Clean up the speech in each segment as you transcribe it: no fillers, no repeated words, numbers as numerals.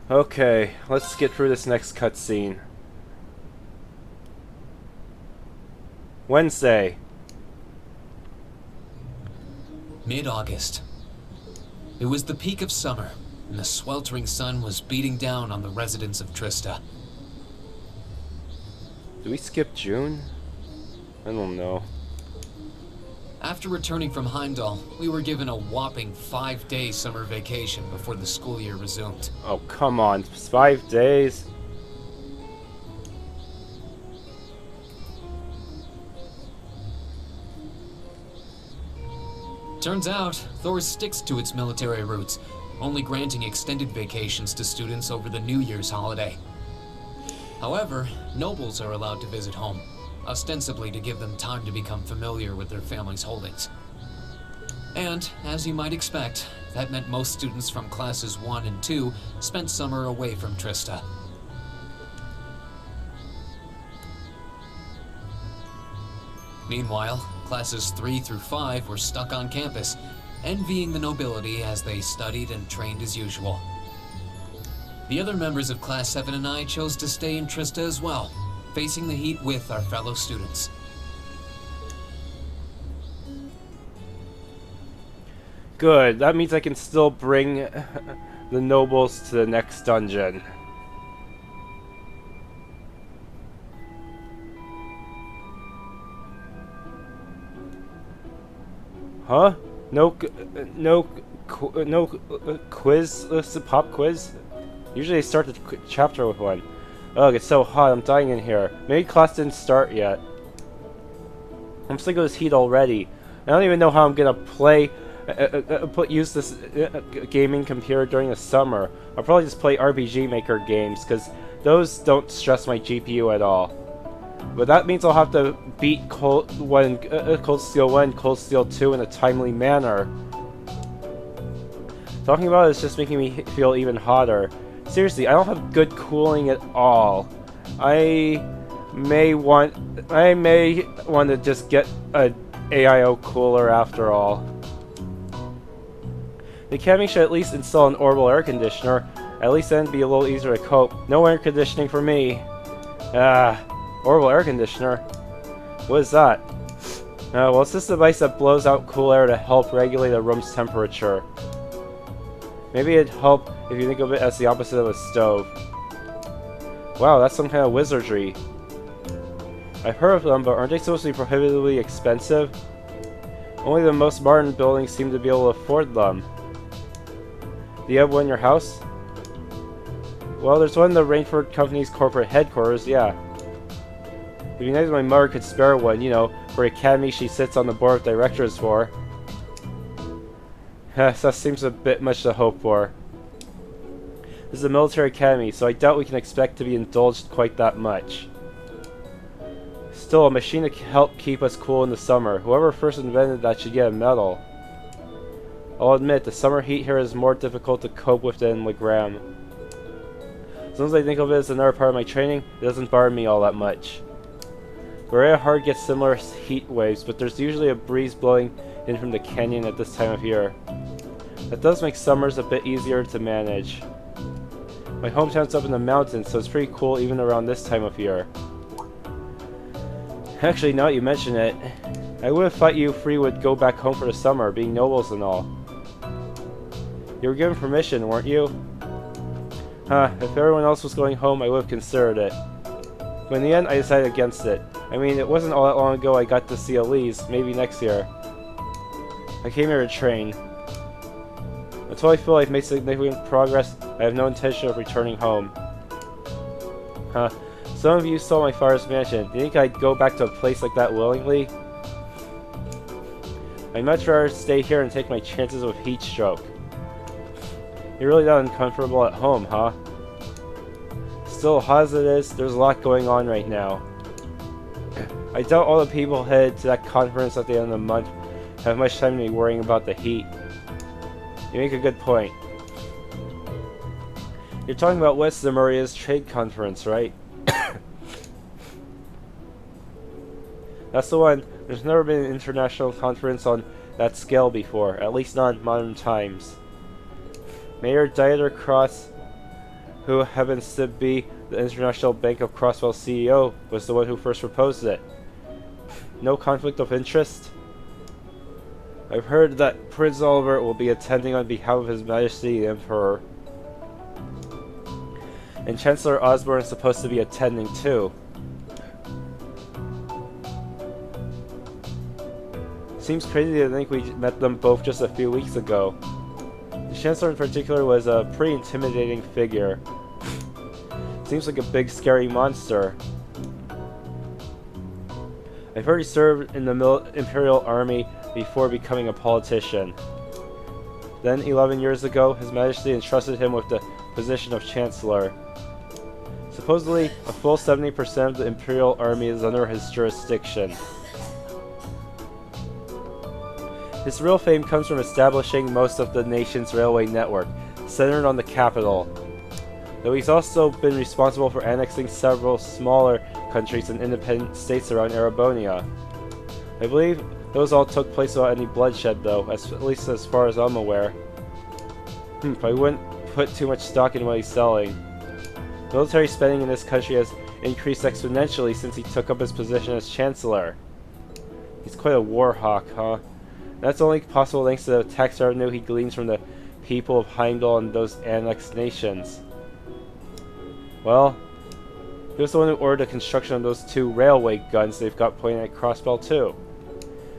Okay, let's get through this next cutscene. Wednesday. Mid-August. It was the peak of summer, and the sweltering sun was beating down on the residents of Trista. Do we skip June? I don't know. After returning from Heimdall, we were given a whopping 5-day summer vacation before the school year resumed. Oh, come on. 5 days? Turns out, Thors sticks to its military roots, only granting extended vacations to students over the New Year's holiday. However, nobles are allowed to visit home, ostensibly to give them time to become familiar with their family's holdings. And, as you might expect, that meant most students from classes 1 and 2 spent summer away from Trista. Meanwhile, classes 3 through 5 were stuck on campus, envying the nobility as they studied and trained as usual. The other members of Class 7 and I chose to stay in Trista as well, facing the heat with our fellow students. Good, that means I can still bring the nobles to the next dungeon. Huh? No quiz? Pop quiz? Usually I start the chapter with one. Ugh, it's so hot, I'm dying in here. Maybe class didn't start yet. I'm sick of this heat already. I don't even know how I'm gonna play, use this gaming computer during the summer. I'll probably just play RPG Maker games, because those don't stress my GPU at all. But that means I'll have to beat Cold Steel 1 and Cold Steel 2 in a timely manner. Talking about it is just making me feel even hotter. Seriously, I don't have good cooling at all. I may want to just get a AIO cooler after all. The Academy should at least install an orbital air conditioner. At least then it'd be a little easier to cope. No air conditioning for me. Orbital air conditioner? What is that? Well, it's this device that blows out cool air to help regulate a room's temperature. Maybe it'd help if you think of it as the opposite of a stove. Wow, that's some kind of wizardry. I've heard of them, but aren't they supposed to be prohibitively expensive? Only the most modern buildings seem to be able to afford them. Do you have one in your house? Well, there's one in the Rainford Company's corporate headquarters, yeah. It'd be nice if my mother could spare one, you know, for the academy she sits on the board of directors for. That seems a bit much to hope for. This is a military academy, so I doubt we can expect to be indulged quite that much. Still, a machine to help keep us cool in the summer. Whoever first invented that should get a medal. I'll admit, the summer heat here is more difficult to cope with than Legram. As long as I think of it as another part of my training, it doesn't bother me all that much. Very hard gets similar heat waves, but there's usually a breeze blowing in from the canyon at this time of year. That does make summers a bit easier to manage. My hometown's up in the mountains, so it's pretty cool even around this time of year. Actually, now that you mention it, I would have thought you three would go back home for the summer, being nobles and all. You were given permission, weren't you? If everyone else was going home, I would have considered it. But in the end, I decided against it. I mean, it wasn't all that long ago I got to see Elise, maybe next year. I came here to train. Until I feel I've made significant progress, I have no intention of returning home. Some of you saw my father's mansion. Do you think I'd go back to a place like that willingly? I'd much rather stay here and take my chances with heat stroke. You're really that uncomfortable at home, huh? Still, hot as it is, there's a lot going on right now. I doubt all the people headed to that conference at the end of the month have much time to be worrying about the heat. You make a good point. You're talking about West Zamuria's trade conference, right? That's the one. There's never been an international conference on that scale before, at least not in modern times. Mayor Dieter Cross who happens to be the International Bank of Crosswell's CEO, was the one who first proposed it. No conflict of interest? I've heard that Prince Oliver will be attending on behalf of His Majesty the Emperor. And Chancellor Osborne is supposed to be attending too. Seems crazy to think we met them both just a few weeks ago. The Chancellor in particular was a pretty intimidating figure. Seems like a big scary monster. I've heard he served in the Imperial Army before becoming a politician. Then, 11 years ago, His Majesty entrusted him with the position of Chancellor. Supposedly, a full 70% of the Imperial Army is under his jurisdiction. His real fame comes from establishing most of the nation's railway network, centered on the capital. Though he's also been responsible for annexing several smaller countries and independent states around Erebonia. I believe those all took place without any bloodshed though, at least as far as I'm aware. I wouldn't put too much stock in what he's selling. Military spending in this country has increased exponentially since he took up his position as Chancellor. He's quite a war hawk, huh? That's only possible thanks to the tax revenue he gleans from the people of Heimdall and those annexed nations. Well, he was the one who ordered the construction of those 2 railway guns they've got pointing at Crossbell too.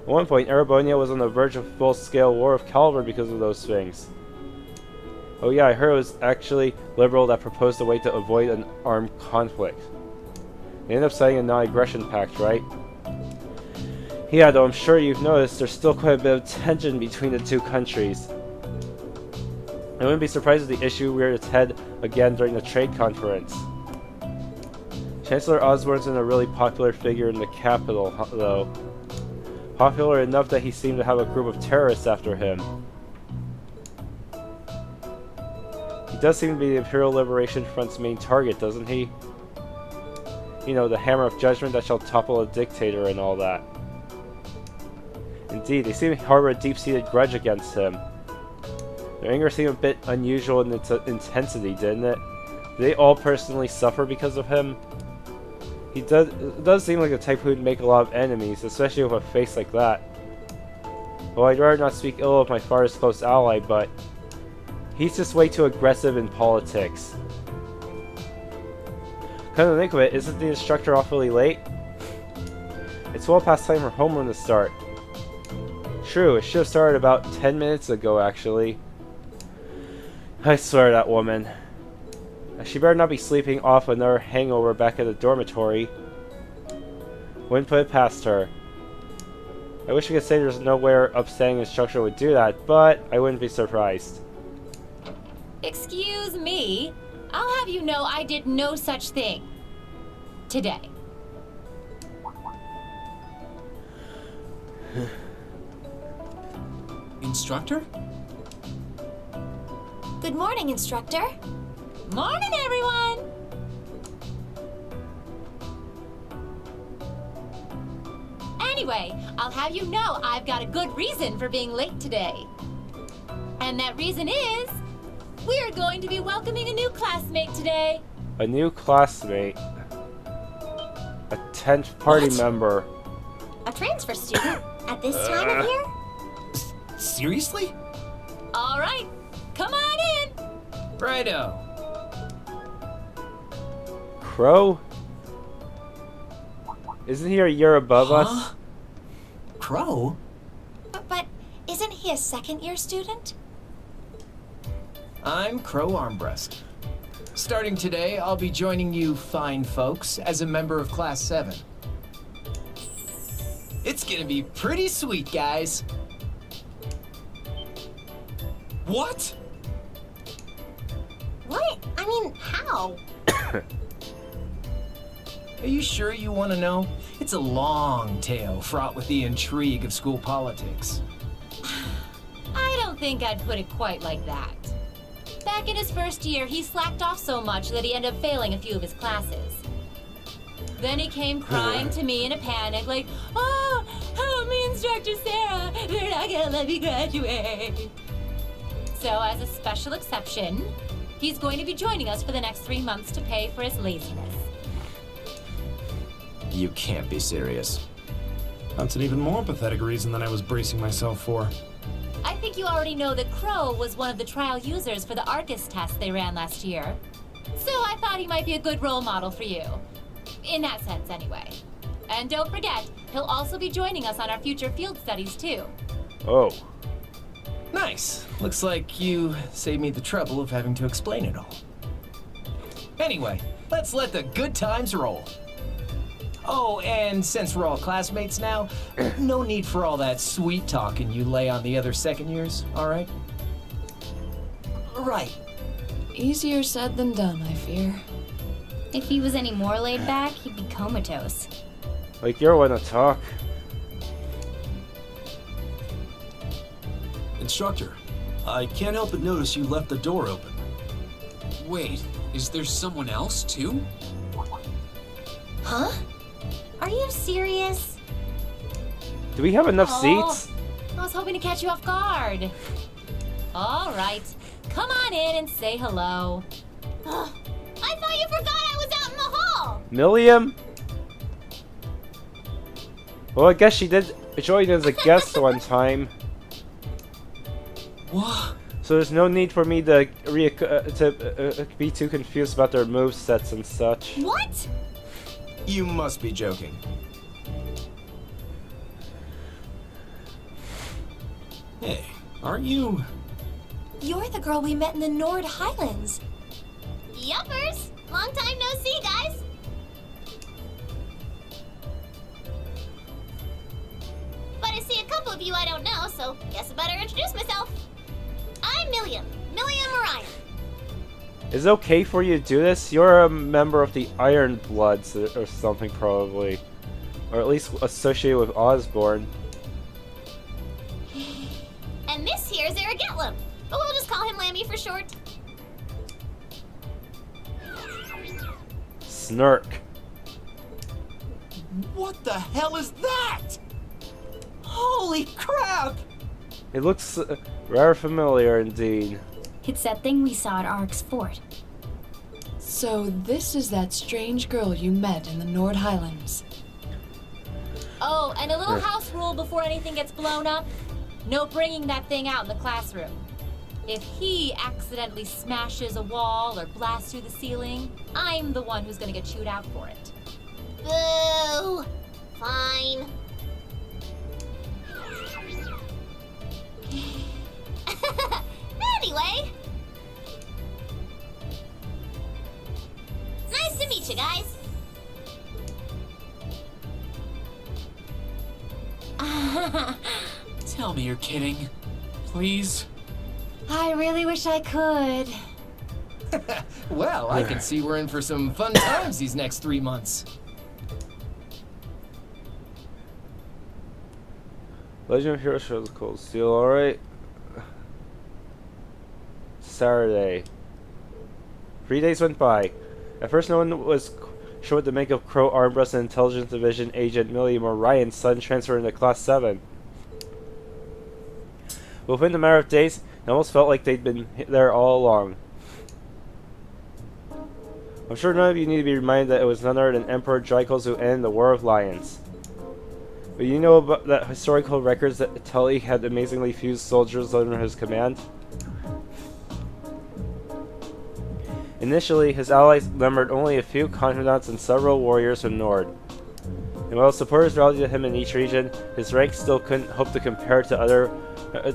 At one point, Erebonia was on the verge of full-scale war of caliber because of those things. Oh yeah, I heard it was actually Liberal that proposed a way to avoid an armed conflict. They ended up signing a non-aggression pact, right? Yeah, though I'm sure you've noticed there's still quite a bit of tension between the 2 countries. I wouldn't be surprised if the issue reared its head again during the trade conference. Chancellor Osborne's been a really popular figure in the capital, though. Popular enough that he seemed to have a group of terrorists after him. He does seem to be the Imperial Liberation Front's main target, doesn't he? You know, the hammer of judgment that shall topple a dictator and all that. Indeed, they seem to harbor a deep-seated grudge against him. Their anger seemed a bit unusual in its intensity, didn't it? Did they all personally suffer because of him? He does seem like a type who would make a lot of enemies, especially with a face like that. Well, I'd rather not speak ill of my farthest close ally, but he's just way too aggressive in politics. Come to think of it, isn't the instructor awfully late? It's well past time for homeroom to start. True, it should have started about 10 minutes ago, actually. I swear that woman. She better not be sleeping off another hangover back at the dormitory. Wouldn't put it past her. I wish I could say there's no way our upstanding instructor would do that, but I wouldn't be surprised. Excuse me. I'll have you know I did no such thing. Today. Instructor? Good morning, instructor. Morning, everyone! Anyway, I'll have you know I've got a good reason for being late today. And that reason is, we're going to be welcoming a new classmate today. A new classmate? A 10th party member? A transfer student at this time of year? Seriously? All right, come on in. Righto. Crow? Isn't he a year above us? Crow? But isn't he a second-year student? I'm Crow Armbrust. Starting today, I'll be joining you fine folks as a member of Class VII. It's gonna be pretty sweet, guys. What? What? I mean, how? Are you sure you want to know? It's a long tale fraught with the intrigue of school politics. I don't think I'd put it quite like that. Back in his first year, he slacked off so much that he ended up failing a few of his classes. Then he came crying to me in a panic, like, "Oh, help me, Instructor Sarah, they're not gonna let me graduate." So as a special exception, He's going to be joining us for the next 3 months to pay for his laziness. You can't be serious. That's an even more pathetic reason than I was bracing myself for. I think you already know that Crow was one of the trial users for the ARCUS test they ran last year. So I thought he might be a good role model for you. In that sense, anyway. And don't forget, he'll also be joining us on our future field studies, too. Oh. Nice. Looks like you saved me the trouble of having to explain it all. Anyway, let's let the good times roll. Oh, and since we're all classmates now, no need for all that sweet talking you lay on the other second years, all right? Right. Easier said than done, I fear. If he was any more laid back, he'd be comatose. Like, you're one to talk. Instructor, I can't help but notice you left the door open. Wait, is there someone else too? Huh? Are you serious? Do we have enough Oh, seats? I was hoping to catch you off guard. All right, come on in and say hello. I thought you forgot I was out in the hall! Millium? Well, I guess she did join as a guest one time. What? So there's no need for me to be too confused about their movesets and such. What? You must be joking. Hey, aren't you? You're the girl we met in the Nord Highlands. Yuppers! Long time no see, guys! But I see a couple of you I don't know, so guess I better introduce myself. I'm Millium Orion. Is it okay for you to do this? You're a member of the Iron Bloods or something, probably. Or at least associated with Osborne. And this here's Erebonia, but we'll just call him Lammy for short. Snark. What the hell is that? Holy crap! It looks rather familiar indeed. It's that thing we saw at Ark's fort. So this is that strange girl you met in the Nord Highlands. Oh, and a little house rule before anything gets blown up. No bringing that thing out in the classroom. If he accidentally smashes a wall or blasts through the ceiling, I'm the one who's gonna get chewed out for it. Boo! Fine. Anyway. Nice to meet you guys. Tell me you're kidding. Please? I really wish I could. Well, I can see we're in for some fun times these next 3 months. Legend of Heroes shows Cold Steel, alright. Saturday. 3 days went by. At first no one was sure what to make of Crow Armbrust and Intelligence Division agent Millium Orion's son transferred into Class 7. Within a matter of days, it almost felt like they'd been there all along. I'm sure none of you need to be reminded that it was none other than Emperor Dracos who ended the War of Lions. But you know about that historical records that TLoH had amazingly few soldiers under his command? Initially, his allies numbered only a few confidants and several warriors from Nord. And while supporters rallied to him in each region, his rank still couldn't hope to compare to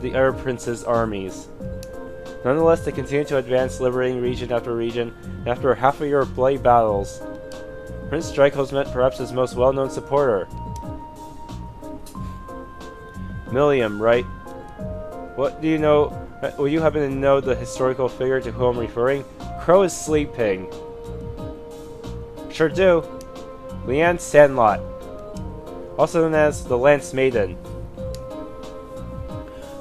the other princes' armies. Nonetheless, they continued to advance, liberating region after region, and after half a year of bloody battles, Prince Dracos met perhaps his most well-known supporter. Millium, right? What do you know? Will you happen to know the historical figure to whom I'm referring? Crow is sleeping. Sure do. Leanne Sandlot, also known as the Lance Maiden.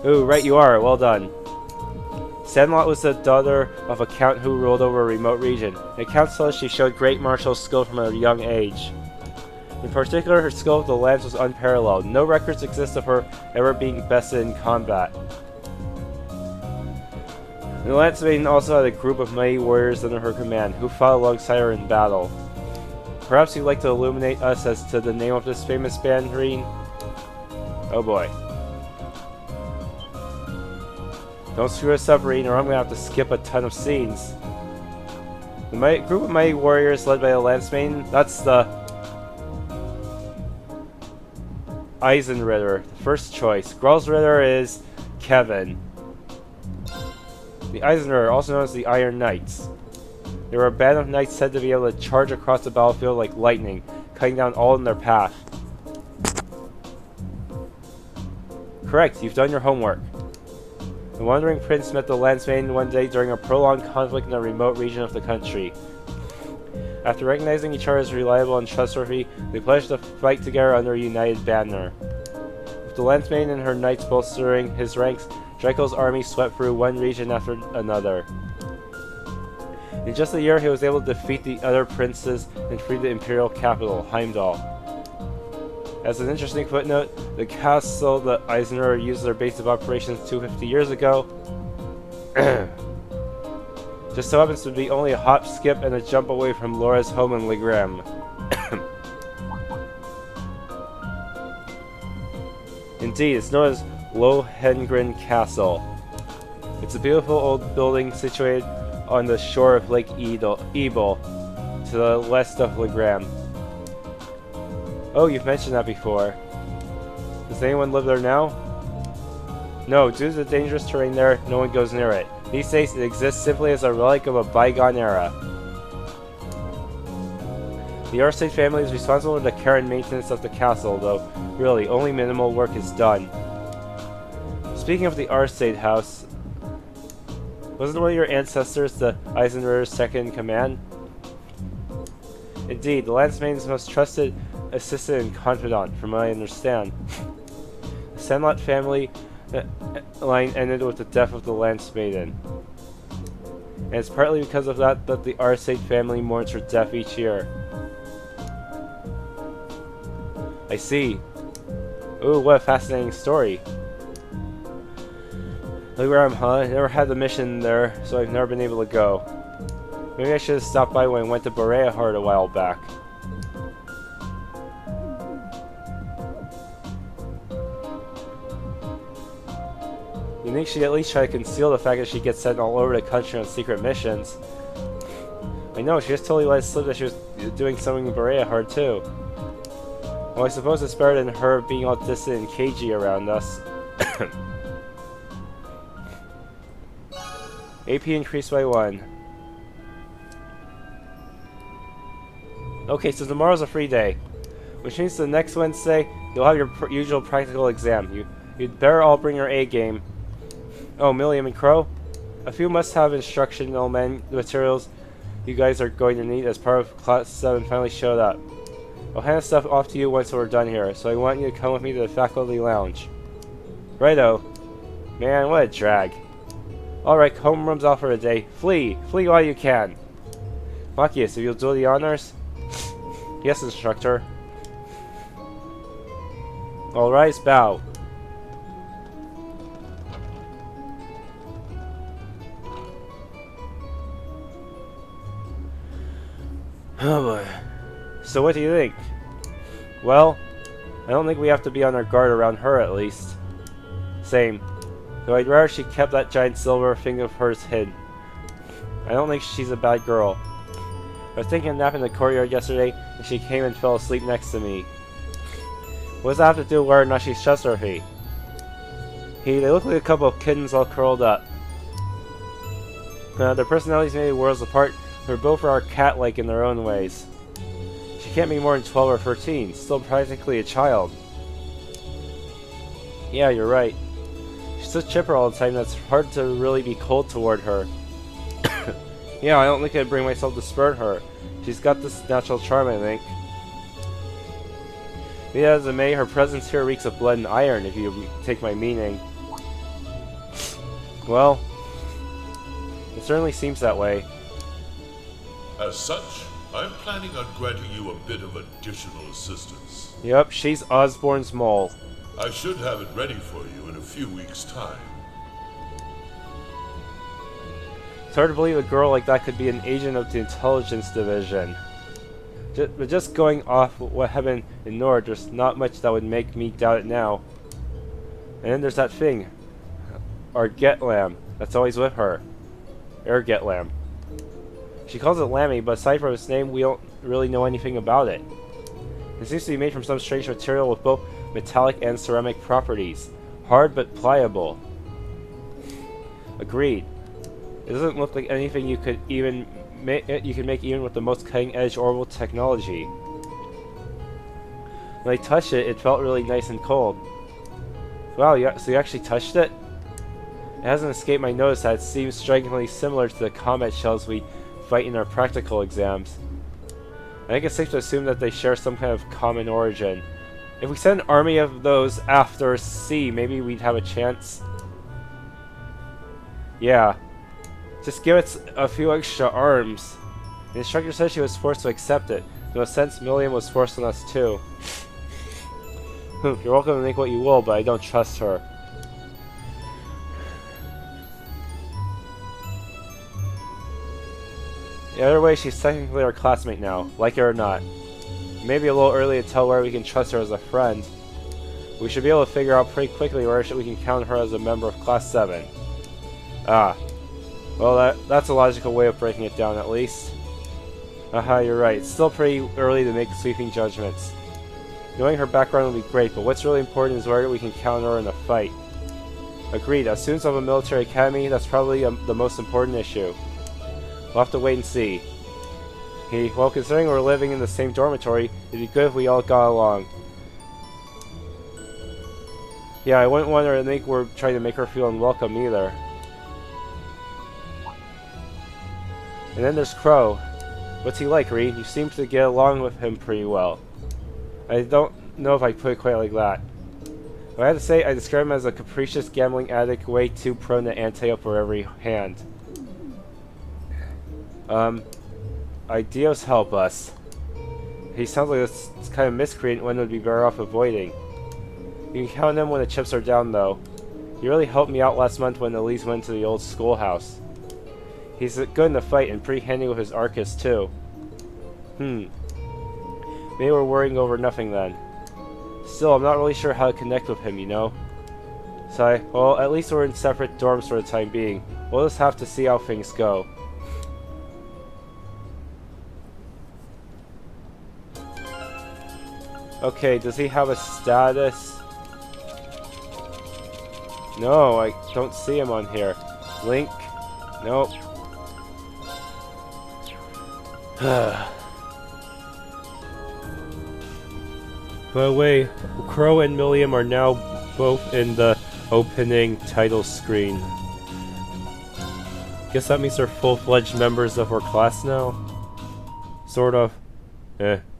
Ooh, right you are. Well done. Sandlot was the daughter of a count who ruled over a remote region. The count says she showed great martial skill from a young age. In particular, her skill with the lance was unparalleled. No records exist of her ever being bested in combat. The Lance Maiden also had a group of mighty warriors under her command, who fought alongside her in battle. Perhaps you'd like to illuminate us as to the name of this famous band, Reen? Oh boy. Don't screw us up, Reen, or I'm gonna have to skip a ton of scenes. The group of mighty warriors led by the Lance Maiden, that's the Eisenritter, the first choice. Gral's Ritter is Kevin. The Eisenritter, also known as the Iron Knights. They were a band of knights said to be able to charge across the battlefield like lightning, cutting down all in their path. Correct, you've done your homework. The Wandering Prince met the Lance Maiden one day during a prolonged conflict in a remote region of the country. After recognizing each other as reliable and trustworthy, they pledged to fight together under a united banner. With the Lance Maiden and her knights bolstering his ranks, Draco's army swept through one region after another. In just a year, he was able to defeat the other princes and free the imperial capital, Heimdall. As an interesting footnote, the castle that Eisner used their base of operations 250 years ago just so happens to be only a hop, skip, and a jump away from Laura's home in Legram. Indeed, it's known as Lohengrin Castle. It's a beautiful old building situated on the shore of Lake Ebel, to the west of Legram. Oh, you've mentioned that before. Does anyone live there now? No, due to the dangerous terrain there, no one goes near it. These days, it exists simply as a relic of a bygone era. The Arcade family is responsible for the care and maintenance of the castle, though really, only minimal work is done. Speaking of the Arcade house, wasn't one of your ancestors the Eisenritter's second-in-command? Indeed, the Lance Maiden's most trusted assistant and confidant, from what I understand. The Sandlot family line ended with the death of the Lance Maiden. And it's partly because of that that the Arcade family mourns her death each year. I see. Ooh, what a fascinating story. Legram, huh? I never had the mission there, so I've never been able to go. Maybe I should have stopped by when I went to Bereahard a while back. You think she'd at least try to conceal the fact that she gets sent all over the country on secret missions? I know, she just totally let it slip that she was doing something in Bereahard too. Well, I suppose it's better than her being all distant and cagey around us. AP increased by 1. Okay, so tomorrow's a free day, which means the next Wednesday you'll have your usual practical exam. You'd better all bring your A game. Oh, Millium and Crow? A few must-have instructional materials you guys are going to need as part of Class 7 finally showed up. I'll hand the stuff off to you once we're done here, so I want you to come with me to the faculty lounge. Righto. Man, what a drag. Alright, homeroom's off for the day. Flee! Flee while you can! Machias, if you'll do the honors? Yes, instructor. All rise, bow. Oh boy. So what do you think? Well, I don't think we have to be on our guard around her at least. Same. Though I'd rather she kept that giant silver thing of hers hid. I don't think she's a bad girl. I was taking a nap in the courtyard yesterday, and she came and fell asleep next to me. What does that have to do with whether or not she's trustworthy? They look like a couple of kittens all curled up. Their personalities may be worlds apart, but both are cat-like in their own ways. She can't be more than 12 or 13, still practically a child. Yeah, you're right. She's so chipper all the time that it's hard to really be cold toward her. Yeah, I don't think I'd bring myself to spurn her. She's got this natural charm, I think. Be that as it may, her presence here reeks of blood and iron, if you take my meaning. Well, it certainly seems that way. As such, I'm planning on granting you a bit of additional assistance. Yep, she's Osborne's mole. I should have it ready for you in a few weeks' time. It's hard to believe a girl like that could be an agent of the intelligence division. But just going off what happened in Nord, there's not much that would make me doubt it now. And then there's that thing. Our Getlam. That's always with her. Getlam. She calls it Lammy, but aside from its name, we don't really know anything about it. It seems to be made from some strange material with both metallic and ceramic properties. Hard but pliable. Agreed. It doesn't look like anything you could make even with the most cutting-edge orbital technology. When I touched it, it felt really nice and cold. Wow, so you actually touched it? It hasn't escaped my notice that it seems strikingly similar to the combat shells we fight in our practical exams. I think it's safe to assume that they share some kind of common origin. If we sent an army of those after sea, maybe we'd have a chance. Yeah. Just give it a few extra arms. The instructor said she was forced to accept it. In a sense, Millium was forced on us too. You're welcome to think what you will, but I don't trust her. Either way, she's technically our classmate now, like it or not. It may be a little early to tell where we can trust her as a friend. We should be able to figure out pretty quickly where we can count her as a member of Class VII. Ah. Well, that's a logical way of breaking it down, at least. Aha, you're right. It's still pretty early to make sweeping judgments. Knowing her background would be great, but what's really important is where we can count her in a fight. Agreed. As students of a military academy, that's probably the most important issue. We'll have to wait and see. Well, considering we're living in the same dormitory, it'd be good if we all got along. Yeah, I wouldn't want her to think we're trying to make her feel unwelcome either. And then there's Crow. What's he like, Reed? You seem to get along with him pretty well. I don't know if I put it quite like that. If I had to say, I describe him as a capricious gambling addict way too prone to ante up for every hand. Ideas help us. He sounds like this kind of miscreant one would be better off avoiding. You can count on him when the chips are down, though. He really helped me out last month when Elise went to the old schoolhouse. He's good in the fight and pretty handy with his ARCUS, too. Maybe we're worrying over nothing then. Still, I'm not really sure how to connect with him, you know? So, well, at least we're in separate dorms for the time being. We'll just have to see how things go. Okay, does he have a status? No, I don't see him on here. Link? Nope. By the way, Crow and Millium are now both in the opening title screen. Guess that means they're full-fledged members of our class now? Sort of.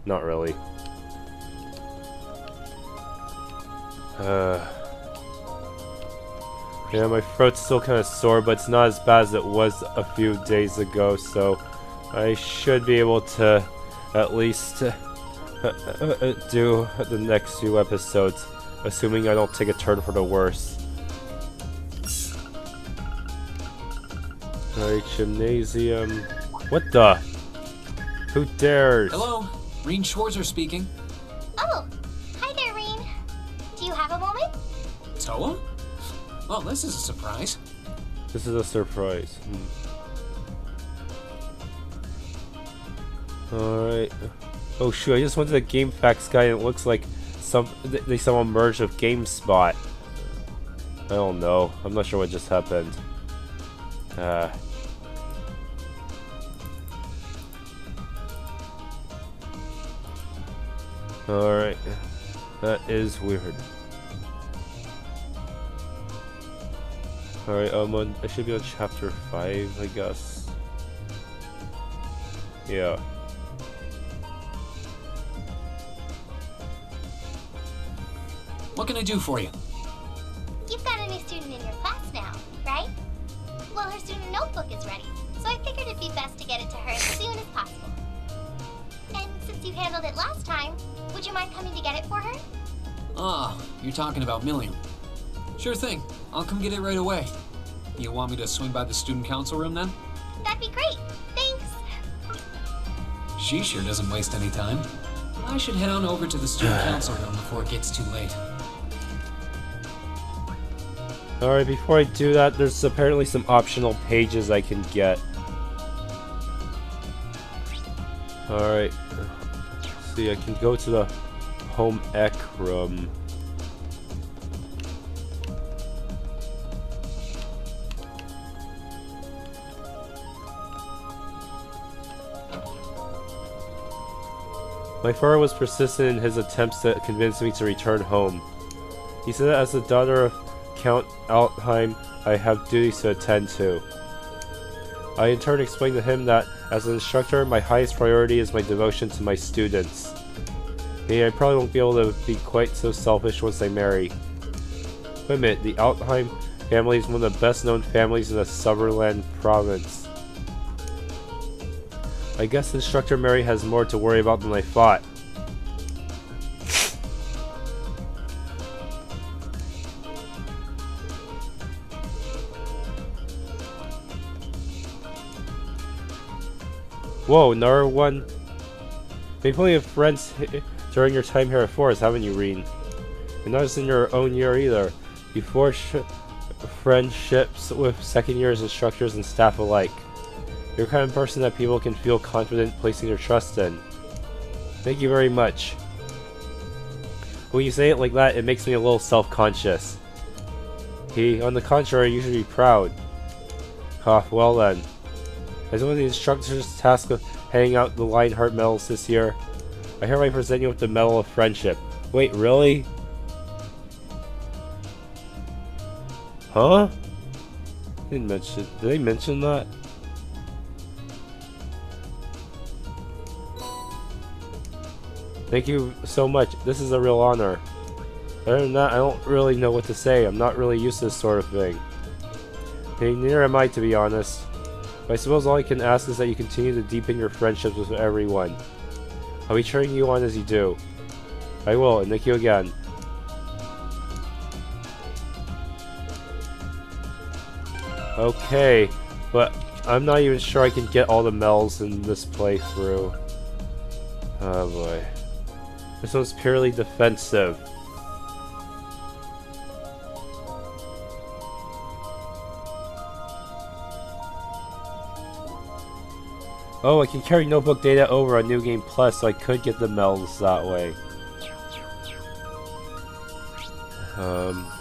Not really. Yeah, my throat's still kind of sore, but it's not as bad as it was a few days ago, so I should be able to at least do the next few episodes, assuming I don't take a turn for the worse. Alright, gymnasium. What the? Who dares? Hello, Reen Schwarzer speaking. Oh, hi there, Reen. Do you have a moment? Toa? Well, this is a surprise. This is a surprise. Alright. Oh shoot, I just went to the Game Facts guide and it looks like they somehow merged with GameSpot. I don't know. I'm not sure what just happened. Alright. That is weird. Alright, I should be on chapter 5, I guess. Yeah. What can I do for you? You've got a new student in your class now, right? Well, her student notebook is ready, so I figured it'd be best to get it to her as soon as possible. And since you handled it last time, would you mind coming to get it for her? Ah, you're talking about Millium. Sure thing. I'll come get it right away. You want me to swing by the student council room then? That'd be great. Thanks. She sure doesn't waste any time. I should head on over to the student council room before it gets too late. Alright, before I do that, there's apparently some optional pages I can get. Alright. See, I can go to the home ec room. My father was persistent in his attempts to convince me to return home. He said that as the daughter of Count Altheim, I have duties to attend to. I in turn explained to him that, as an instructor, my highest priority is my devotion to my students. Hey, I probably won't be able to be quite so selfish once I marry. Wait a minute, the Altheim family is one of the best known families in the Sutherland province. I guess Instructor Mary has more to worry about than I thought. Whoa, another one? Made plenty of friends during your time here at Forest, haven't you, Reen? And not just in your own year either. You forged friendships with second years instructors and staff alike. You're the kind of person that people can feel confident placing their trust in. Thank you very much. When you say it like that, it makes me a little self-conscious. On the contrary, you should be proud. Well then. As one of the instructors tasked with handing out the Lionheart medals this year, I hereby present you with the Medal of Friendship. Wait, really? Huh? Did they mention that? Thank you so much. This is a real honor. Other than that, I don't really know what to say. I'm not really used to this sort of thing. Hey, neither am I, to be honest. But I suppose all I can ask is that you continue to deepen your friendships with everyone. I'll be cheering you on as you do. I will, and thank you again. Okay, but I'm not even sure I can get all the medals in this playthrough. Oh boy. This one's purely defensive. Oh, I can carry notebook data over on New Game Plus, so I could get the medals that way.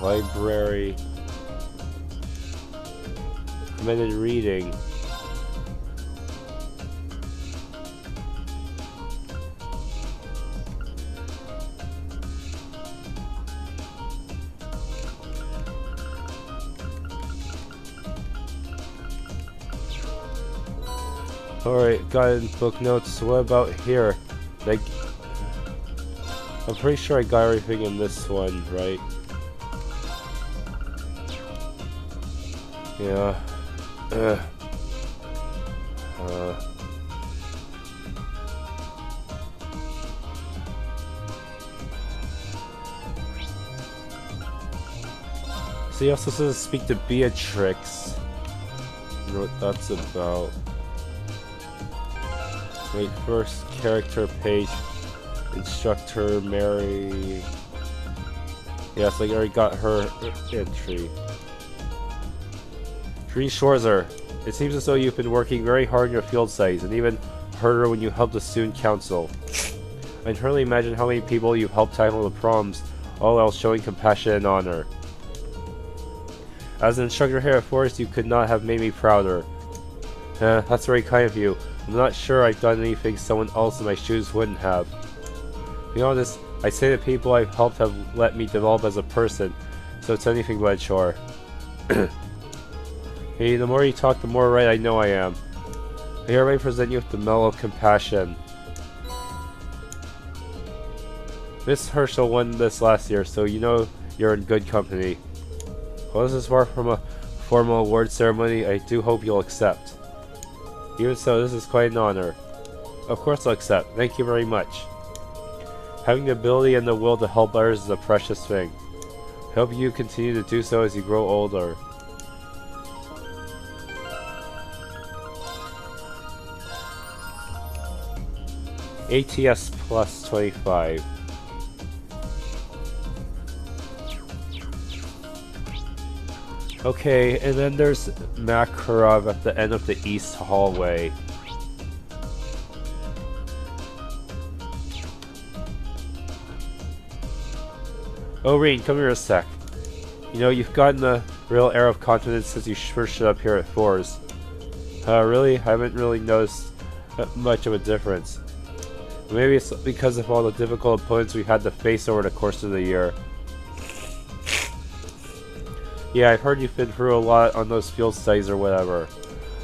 Library. Recommended reading. Alright, got it in book notes. What about here? I'm pretty sure I got everything in this one, right? Yeah. So he also says speak to Beatrix. I don't know what that's about. Wait, first character page. Instructor Mary. Yes, I already got her entry. Tree Schwarzer. It seems as though you've been working very hard in your field studies, and even harder when you helped the student council. I can hardly imagine how many people you've helped tackle the problems, all while showing compassion and honor. As an instructor here at Forest, you could not have made me prouder. That's very kind of you. I'm not sure I've done anything someone else in my shoes wouldn't have. To be honest, I say the people I've helped have let me develop as a person, so it's anything but a chore. Hey, the more you talk, the more right I know I am. I hereby present you with the Medal of Compassion. Miss Herschel won this last year, so you know you're in good company. While this is far from a formal award ceremony, I do hope you'll accept. Even so, this is quite an honor. Of course I'll accept. Thank you very much. Having the ability and the will to help others is a precious thing. I hope you continue to do so as you grow older. ATS plus 25. Okay, and then there's Makarov at the end of the east hallway. Oh, Rean, come here a sec. You know, you've gotten a real air of confidence since you first showed up here at Thors. Really? I haven't really noticed much of a difference. Maybe it's because of all the difficult opponents we had to face over the course of the year. Yeah, I've heard you've been through a lot on those field studies or whatever.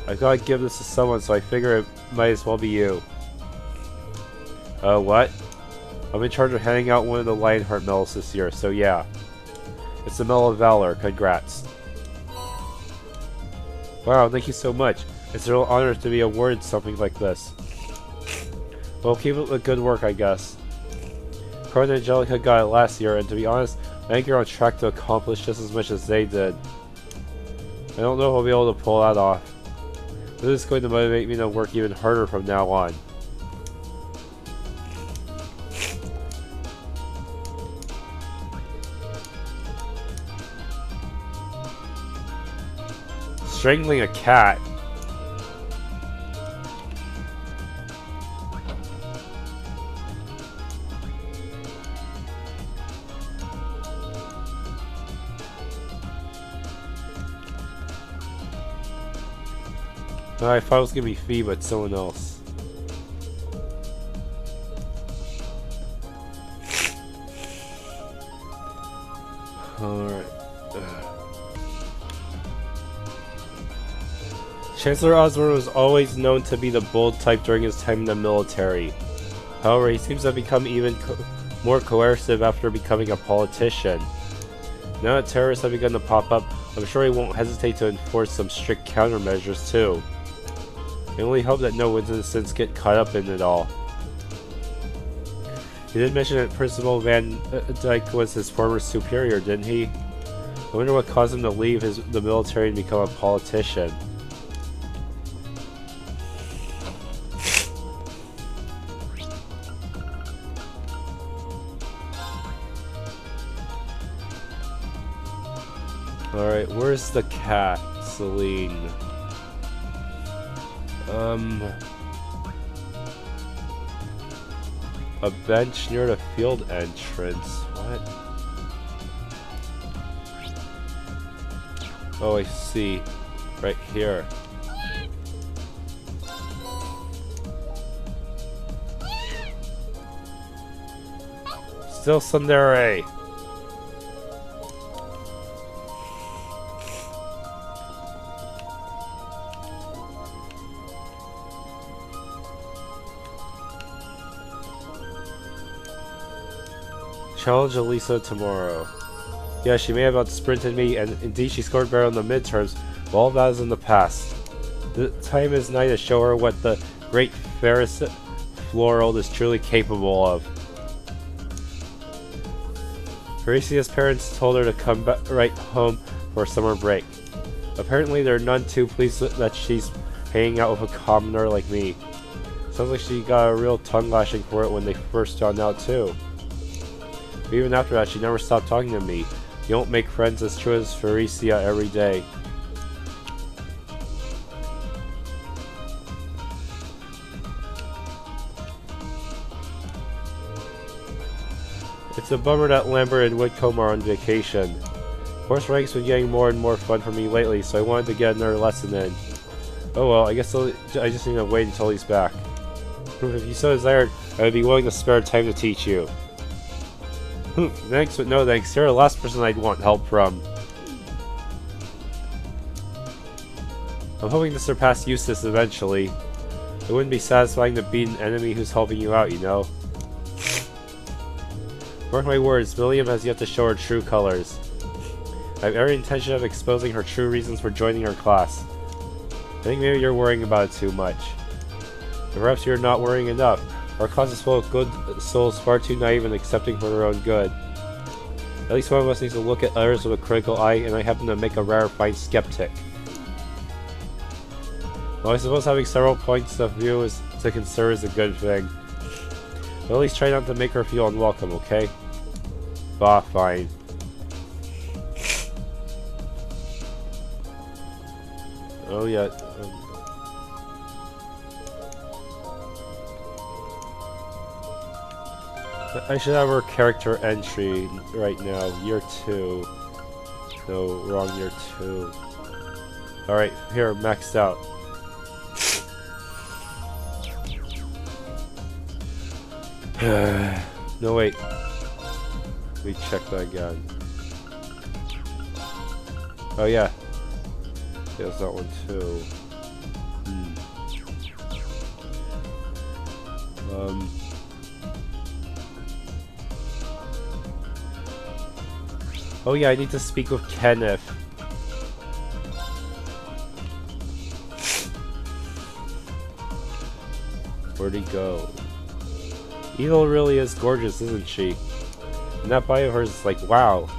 I gotta give this to someone, so I figure it might as well be you. What? I'm in charge of handing out one of the Lionheart medals this year, so yeah. It's the Medal of Valor, congrats. Wow, thank you so much. It's a real honor to be awarded something like this. Well, keep up the good work, I guess. Cora and Angelica got it last year, and to be honest, I think you're on track to accomplish just as much as they did. I don't know if I'll be able to pull that off. This is going to motivate me to work even harder from now on. Strangling a cat. I thought it was gonna be Fee, but someone else. Alright. Chancellor Osborne was always known to be the bold type during his time in the military. However, he seems to have become even more coercive after becoming a politician. Now that terrorists have begun to pop up, I'm sure he won't hesitate to enforce some strict countermeasures too. I only hope that no innocents get caught up in it all. He did mention that Principal Van Dyke was his former superior, didn't he? I wonder what caused him to leave the military and become a politician. Alright, where's the cat, Celine? A bench near the field entrance. What? Oh, I see. Right here. Still Sundere. Challenge Elisa tomorrow. Yeah, she may have outsprinted me, and indeed she scored better on the midterms, but all that is in the past. The time is now to show her what the great Ferris Floral is truly capable of. Parisia's parents told her to come right home for summer break. Apparently they're none too pleased that she's hanging out with a commoner like me. Sounds like she got a real tongue lashing for it when they first found out too. But even after that, she never stopped talking to me. You don't make friends as true as Faricia every day. It's a bummer that Lambert and Whitcomb are on vacation. Horse ranking's been getting more and more fun for me lately, so I wanted to get another lesson in. Oh well, I guess I just need to wait until he's back. If you so desired, I would be willing to spare time to teach you. Thanks, but no thanks. You're the last person I'd want help from. I'm hoping to surpass Eustace eventually. It wouldn't be satisfying to beat an enemy who's helping you out, you know? Mark my words, Millium has yet to show her true colors. I have every intention of exposing her true reasons for joining her class. I think maybe you're worrying about it too much. Or perhaps you're not worrying enough. Our class is full of good souls far too naive and accepting for their own good. At least one of us needs to look at others with a critical eye, and I happen to make a rarefied skeptic. Well, I suppose having several points of view to consider is a good thing. But at least try not to make her feel unwelcome, okay? Bah, fine. Oh yeah. I should have her character entry right now. Year 2. No, wrong year 2. Alright, here, maxed out. No, wait. Let me check that again. Oh, yeah. There's that one, too. Oh, yeah, I need to speak with Kenneth. Where'd he go? Evil really is gorgeous, isn't she? And that bio of hers is like, wow.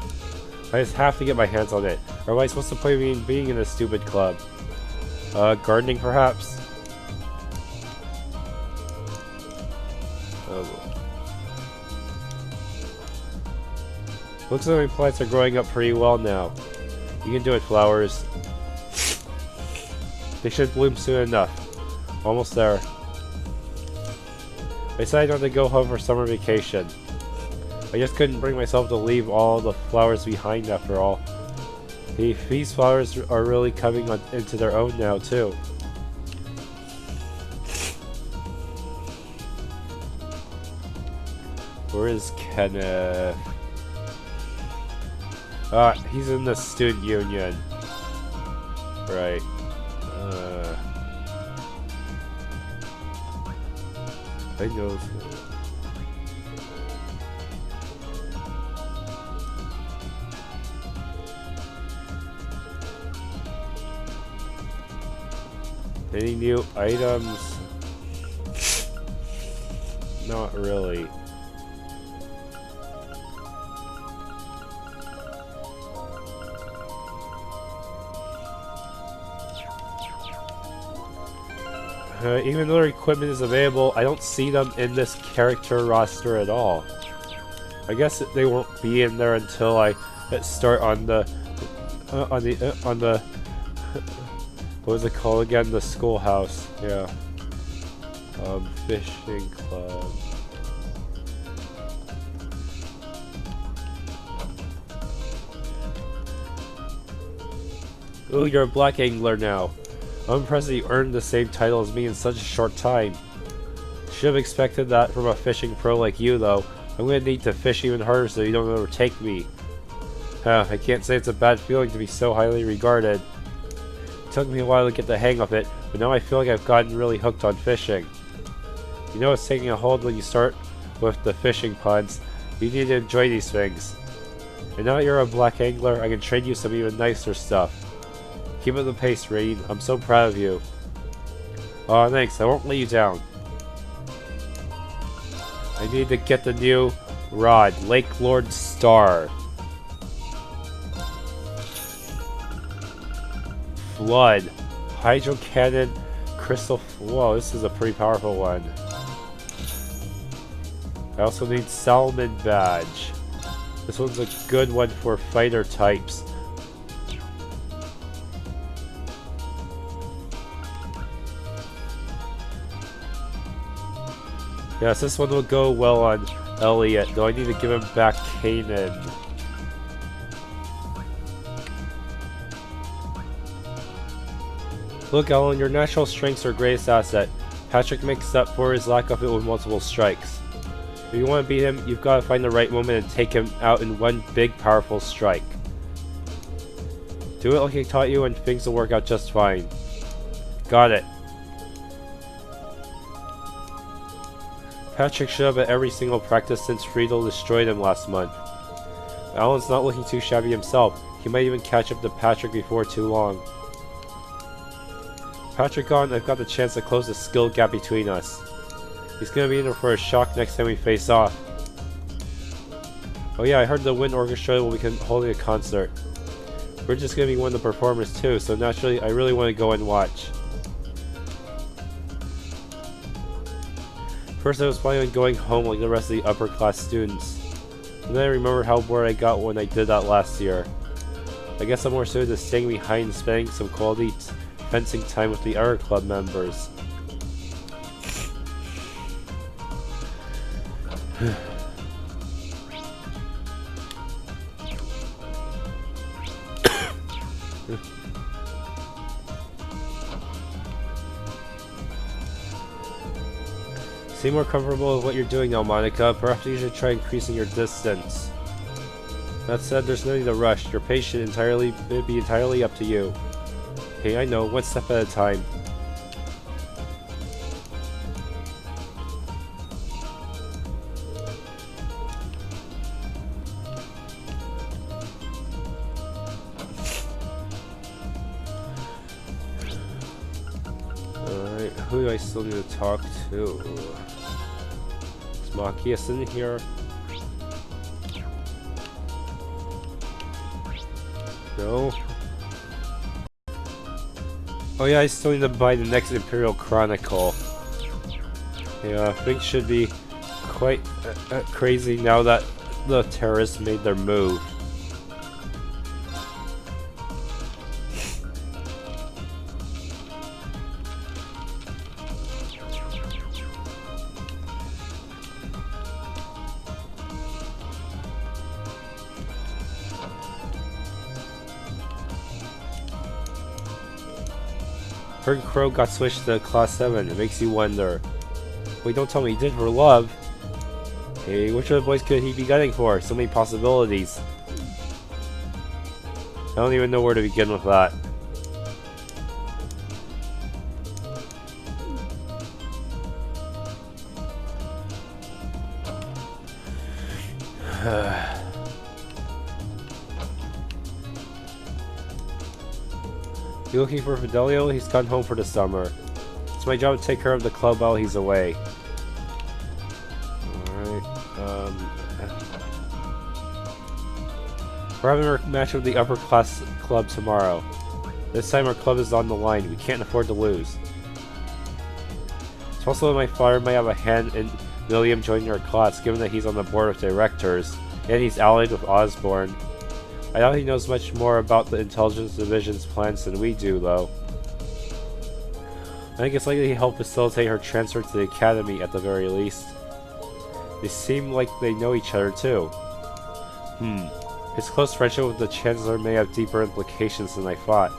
I just have to get my hands on it. Otherwise, what's the point of being in a stupid club? Gardening perhaps? Oh. Looks like my plants are growing up pretty well now. You can do it, flowers. They should bloom soon enough. Almost there. I decided not to go home for summer vacation. I just couldn't bring myself to leave all the flowers behind after all. These flowers are really coming into their own now too. Where is Kenneth? Ah, he's in the student union. Right. I know. Any new items? Not really. Even though their equipment is available, I don't see them in this character roster at all. I guess they won't be in there until I start on the what was it called again? The schoolhouse. Yeah. Fishing club. Ooh, you're a black angler now. I'm impressed that you earned the same title as me in such a short time. Should have expected that from a fishing pro like you, though. I'm gonna need to fish even harder so you don't overtake me. I can't say it's a bad feeling to be so highly regarded. It took me a while to get the hang of it, but now I feel like I've gotten really hooked on fishing. You know it's taking a hold when you start with the fishing puns. You need to enjoy these things. And now that you're a black angler, I can train you some even nicer stuff. Keep up the pace, Rain. I'm so proud of you. Aw, thanks. I won't let you down. I need to get the new rod, Lake Lord Star. Flood. Hydro Cannon. Crystal. Whoa, this is a pretty powerful one. I also need Salmon Badge. This one's a good one for fighter types. Yes, this one will go well on Elliot, though I need to give him back Kanan. Look, Alan, your natural strengths are greatest asset. Patrick makes up for his lack of it with multiple strikes. If you want to beat him, you've got to find the right moment and take him out in one big, powerful strike. Do it like I taught you and things will work out just fine. Got it. Patrick showed up at every single practice since Friedel destroyed him last month. Alan's not looking too shabby himself. He might even catch up to Patrick before too long. Patrick gone, I've got the chance to close the skill gap between us. He's gonna be in for a shock next time we face off. Oh yeah, I heard the Wind Orchestra will be holding a concert. We're just gonna be one of the performers too, so naturally I really want to go and watch. First I was planning on going home like the rest of the upper class students. And then I remembered how bored I got when I did that last year. I guess I'm more suited to staying behind and spending some quality fencing time with the other club members. Seem more comfortable with what you're doing now, Monica. Perhaps you should try increasing your distance. That said, there's no need to rush. Your pace should be entirely up to you. Hey, I know, one step at a time. Alright, who do I still need to talk to? Is Machias in here? No. Oh yeah, I still need to buy the next Imperial Chronicle. Yeah, things should be quite crazy now that the terrorists made their move. Heard Crow got switched to Class VII. It makes you wonder. Wait, don't tell me he did for love. Hey, which of the boys could he be gunning for? So many possibilities. I don't even know where to begin with that. You looking for Fidelio? He's gone home for the summer. It's my job to take care of the club while he's away. Alright, we're having a match with the upper class club tomorrow. This time our club is on the line. We can't afford to lose. It's also my father might have a hand in Millium joining our class, given that he's on the board of directors, and he's allied with Osborne. I doubt he knows much more about the Intelligence Division's plans than we do, though. I think it's likely he helped facilitate her transfer to the Academy at the very least. They seem like they know each other, too. His close friendship with the Chancellor may have deeper implications than I thought.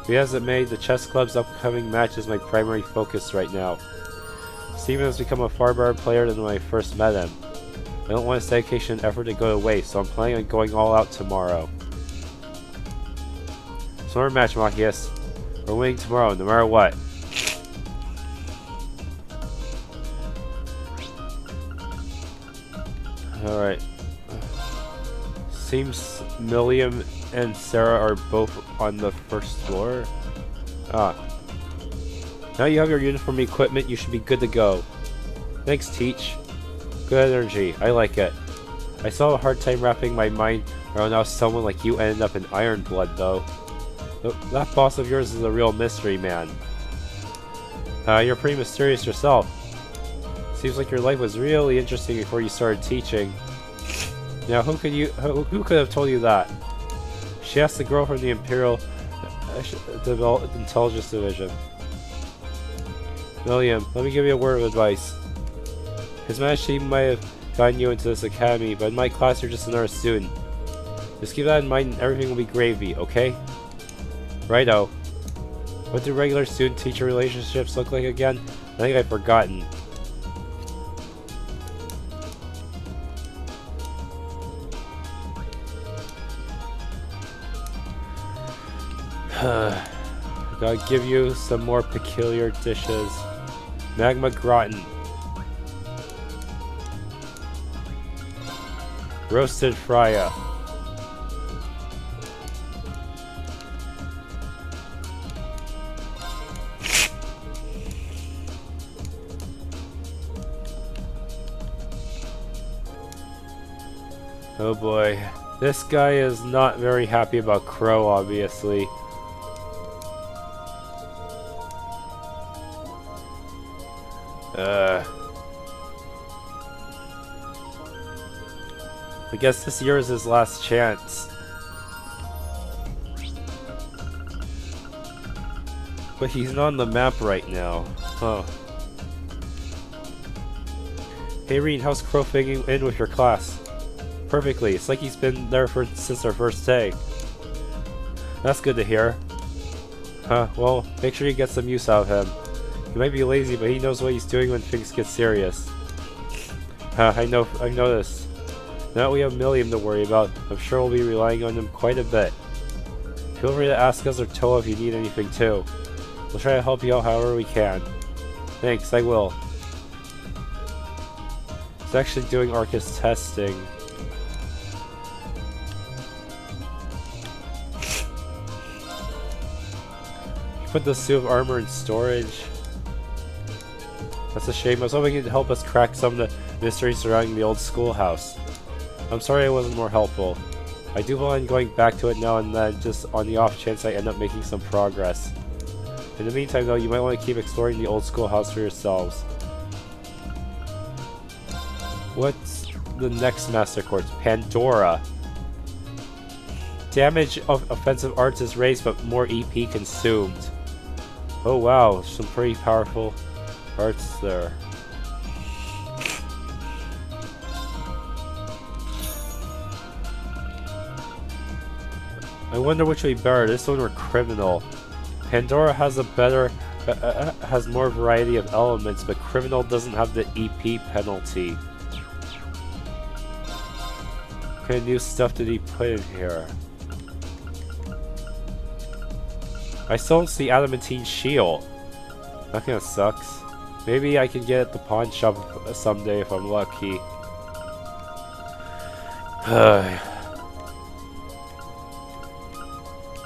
Be as it may, the chess club's upcoming match is my primary focus right now. Steven has become a far better player than when I first met him. I don't want his dedication and effort to go to waste, so I'm planning on going all out tomorrow. Summer match, Machias. We're winning tomorrow, no matter what. Alright. Seems Millium and Sarah are both on the first floor. Ah. Now you have your uniform equipment, you should be good to go. Thanks, Teach. Good energy, I like it. I still have a hard time wrapping my mind around how someone like you ended up in Iron Blood, though. That boss of yours is a real mystery, man. You're pretty mysterious yourself. Seems like your life was really interesting before you started teaching. Now, who could have told you that? She asked the girl from the Imperial Intelligence Division. Millium, let me give you a word of advice. His Majesty might have gotten you into this academy, but in my class you're just another student. Just keep that in mind and everything will be gravy, okay? Righto. What do regular student-teacher relationships look like again? I think I've forgotten. Gotta give you some more peculiar dishes. Magma gratin. Roasted frya. Oh boy. This guy is not very happy about Crow, obviously. I guess this year is his last chance. But he's not on the map right now. Huh. Hey Reed, how's Crow fitting in with your class? Perfectly. It's like he's been there since our first day. That's good to hear. Huh, well, make sure you get some use out of him. He might be lazy, but he knows what he's doing when things get serious. Huh, I noticed. Now that we have Millium to worry about, I'm sure we'll be relying on him quite a bit. Feel free to ask us or TLoH if you need anything too. We'll try to help you out however we can. Thanks, I will. He's actually doing ARCUS testing. Put the suit of armor in storage. That's a shame. I was hoping you'd help us crack some of the mysteries surrounding the old schoolhouse. I'm sorry I wasn't more helpful. I do plan on going back to it now and then, just on the off chance I end up making some progress. In the meantime though, you might want to keep exploring the old schoolhouse for yourselves. What's the next master course? Pandora. Damage of offensive arts is raised, but more EP consumed. Oh wow, some pretty powerful arts there. I wonder which would be better, this one or criminal. Pandora has a better, has more variety of elements, but criminal doesn't have the EP penalty. What kind of new stuff did he put in here? I still don't see adamantine shield. That kinda sucks. Maybe I can get it at the pawn shop someday if I'm lucky.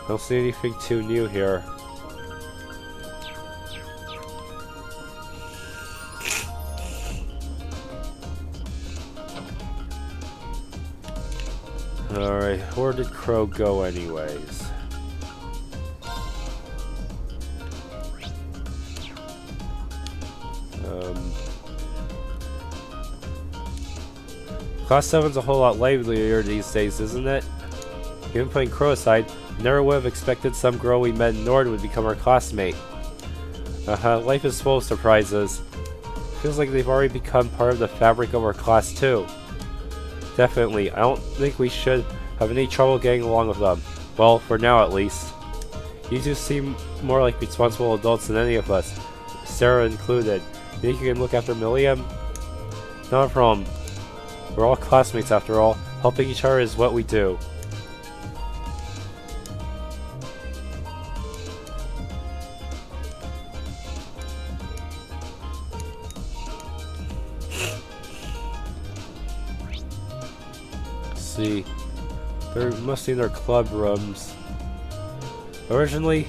Don't see anything too new here. Alright, where did Crow go anyways? Class 7's a whole lot livelier these days, isn't it? Even putting Crow aside, never would have expected some girl we met in Nord would become our classmate. Life is full of surprises. Feels like they've already become part of the fabric of our class too. Definitely, I don't think we should have any trouble getting along with them. Well, for now at least. You two seem more like responsible adults than any of us, Sarah included. You think you can look after Millium? Not a problem. We're all classmates after all. Helping each other is what we do. See, they're must be in their club rooms. Originally,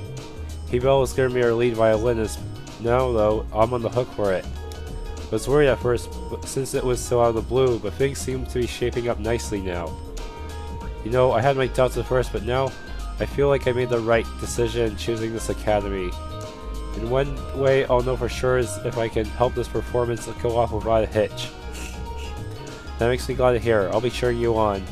Hebel was gonna be our lead violinist. Now, though, I'm on the hook for it. I was worried at first, since it was so out of the blue, but things seem to be shaping up nicely now. You know, I had my doubts at first, but now I feel like I made the right decision in choosing this academy. In one way, I'll know for sure is if I can help this performance go off without a hitch. That makes me glad to hear. I'll be cheering you on.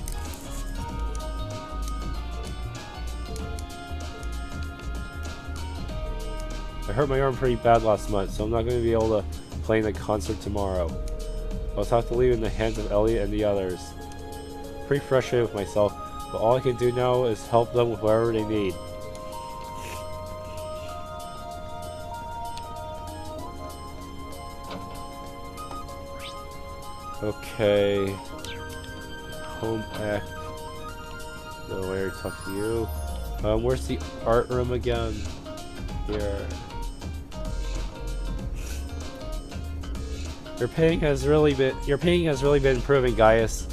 I hurt my arm pretty bad last month, so I'm not going to be able to play in the concert tomorrow. I'll have to leave it in the hands of Elliot and the others. Pretty frustrated with myself, but all I can do now is help them with whatever they need. Okay. Home ec. No, I already talked to you. Where's the art room again? Here. Your painting has really been improving, Gaius.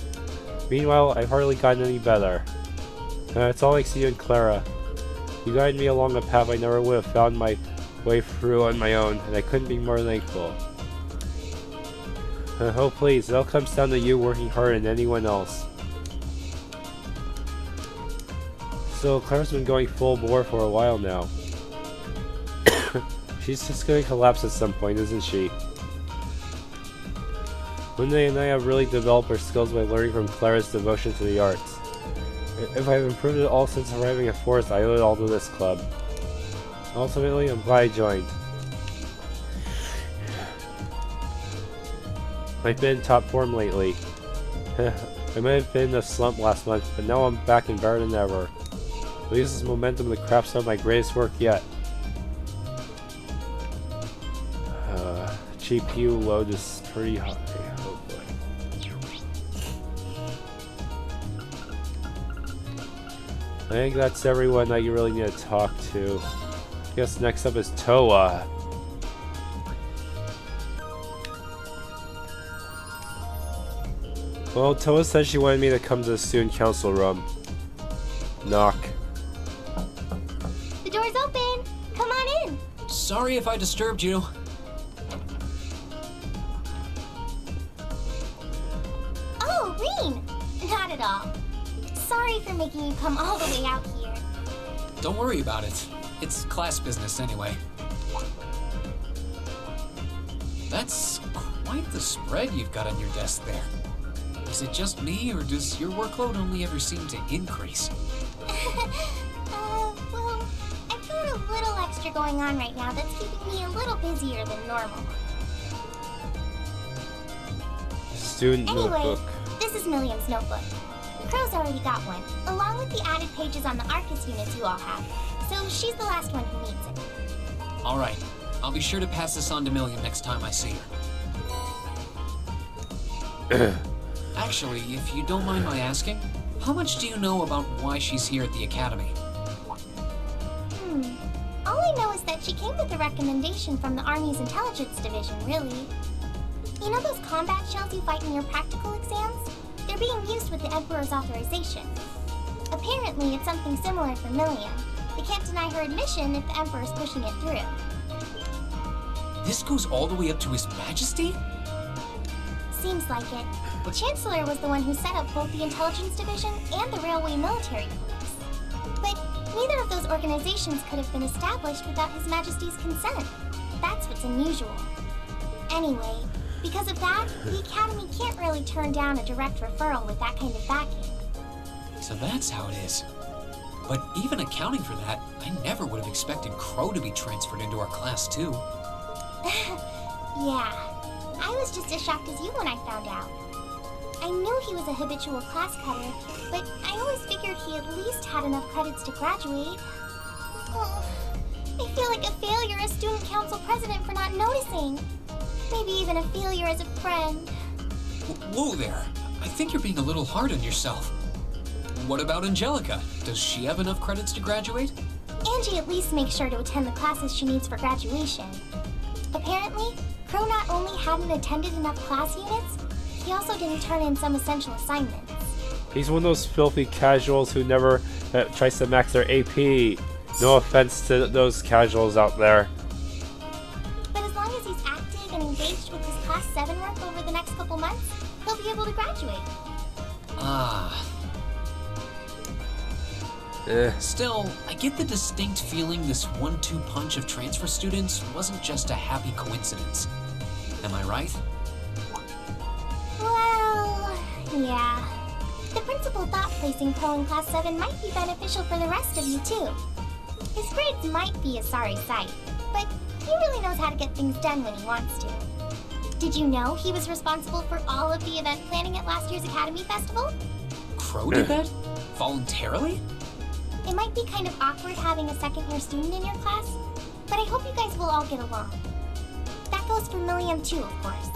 Meanwhile, I've hardly gotten any better. It's all thanks to you and Clara. You guided me along a path I never would have found my way through on my own, and I couldn't be more thankful. Oh please, it all comes down to you working harder than anyone else. So Clara's been going full bore for a while now. She's just gonna collapse at some point, isn't she? Monday and I have really developed our skills by learning from Clara's devotion to the arts. If I have improved at all since arriving at Forest, I owe it all to this club. Ultimately, I'm glad I joined. I've been in top form lately. I might have been in a slump last month, but now I'm back and better than ever. At least this momentum of the craft some of my greatest work yet. GPU load is pretty high. Oh boy. I think that's everyone that you really need to talk to. I guess next up is Toa. Well, Toa said she wanted me to come to the student council room. Knock. The door's open. Come on in. Sorry if I disturbed you. Oh, Reen. Not at all. Sorry for making you come all the way out here. Don't worry about it. It's class business anyway. That's quite the spread you've got on your desk there. Is it just me, or does your workload only ever seem to increase? Well, I've got a little extra going on right now that's keeping me a little busier than normal. Student Anyway, notebook. this is Millium's notebook. Crow's already got one, along with the added pages on the ARCUS units you all have, so she's the last one who needs it. Alright, I'll be sure to pass this on to Millium next time I see her. Actually, if you don't mind my asking, how much do you know about why she's here at the Academy? All I know is that she came with a recommendation from the Army's intelligence division, really. You know those combat shells you fight in your practical exams? They're being used with the Emperor's authorization. Apparently, it's something similar for Millium. They can't deny her admission if the Emperor's pushing it through. This goes all the way up to His Majesty? Seems like it. The Chancellor was the one who set up both the Intelligence Division and the Railway Military Police. But neither of those organizations could have been established without His Majesty's consent. That's what's unusual. Anyway, because of that, the Academy can't really turn down a direct referral with that kind of backing. So that's how it is. But even accounting for that, I never would have expected Crow to be transferred into our class too. Yeah, I was just as shocked as you when I found out. I knew he was a habitual class cutter, but I always figured he at least had enough credits to graduate. Oh, I feel like a failure as student council president for not noticing. Maybe even a failure as a friend. Whoa there! I think you're being a little hard on yourself. What about Angelica? Does she have enough credits to graduate? Angie at least makes sure to attend the classes she needs for graduation. Apparently, Crow not only hadn't attended enough class units, he also didn't turn in some essential assignments. He's one of those filthy casuals who never tries to max their AP. No offense to those casuals out there. But as long as he's active and engaged with his Class 7 work over the next couple months, he'll be able to graduate. Ah. Still, I get the distinct feeling this 1-2 punch of transfer students wasn't just a happy coincidence. Am I right? Well, yeah. The principal thought placing Crow in Class 7 might be beneficial for the rest of you, too. His grades might be a sorry sight, but he really knows how to get things done when he wants to. Did you know he was responsible for all of the event planning at last year's Academy Festival? Crow did that? Voluntarily? It might be kind of awkward having a second-year student in your class, but I hope you guys will all get along. That goes for Millium too, of course.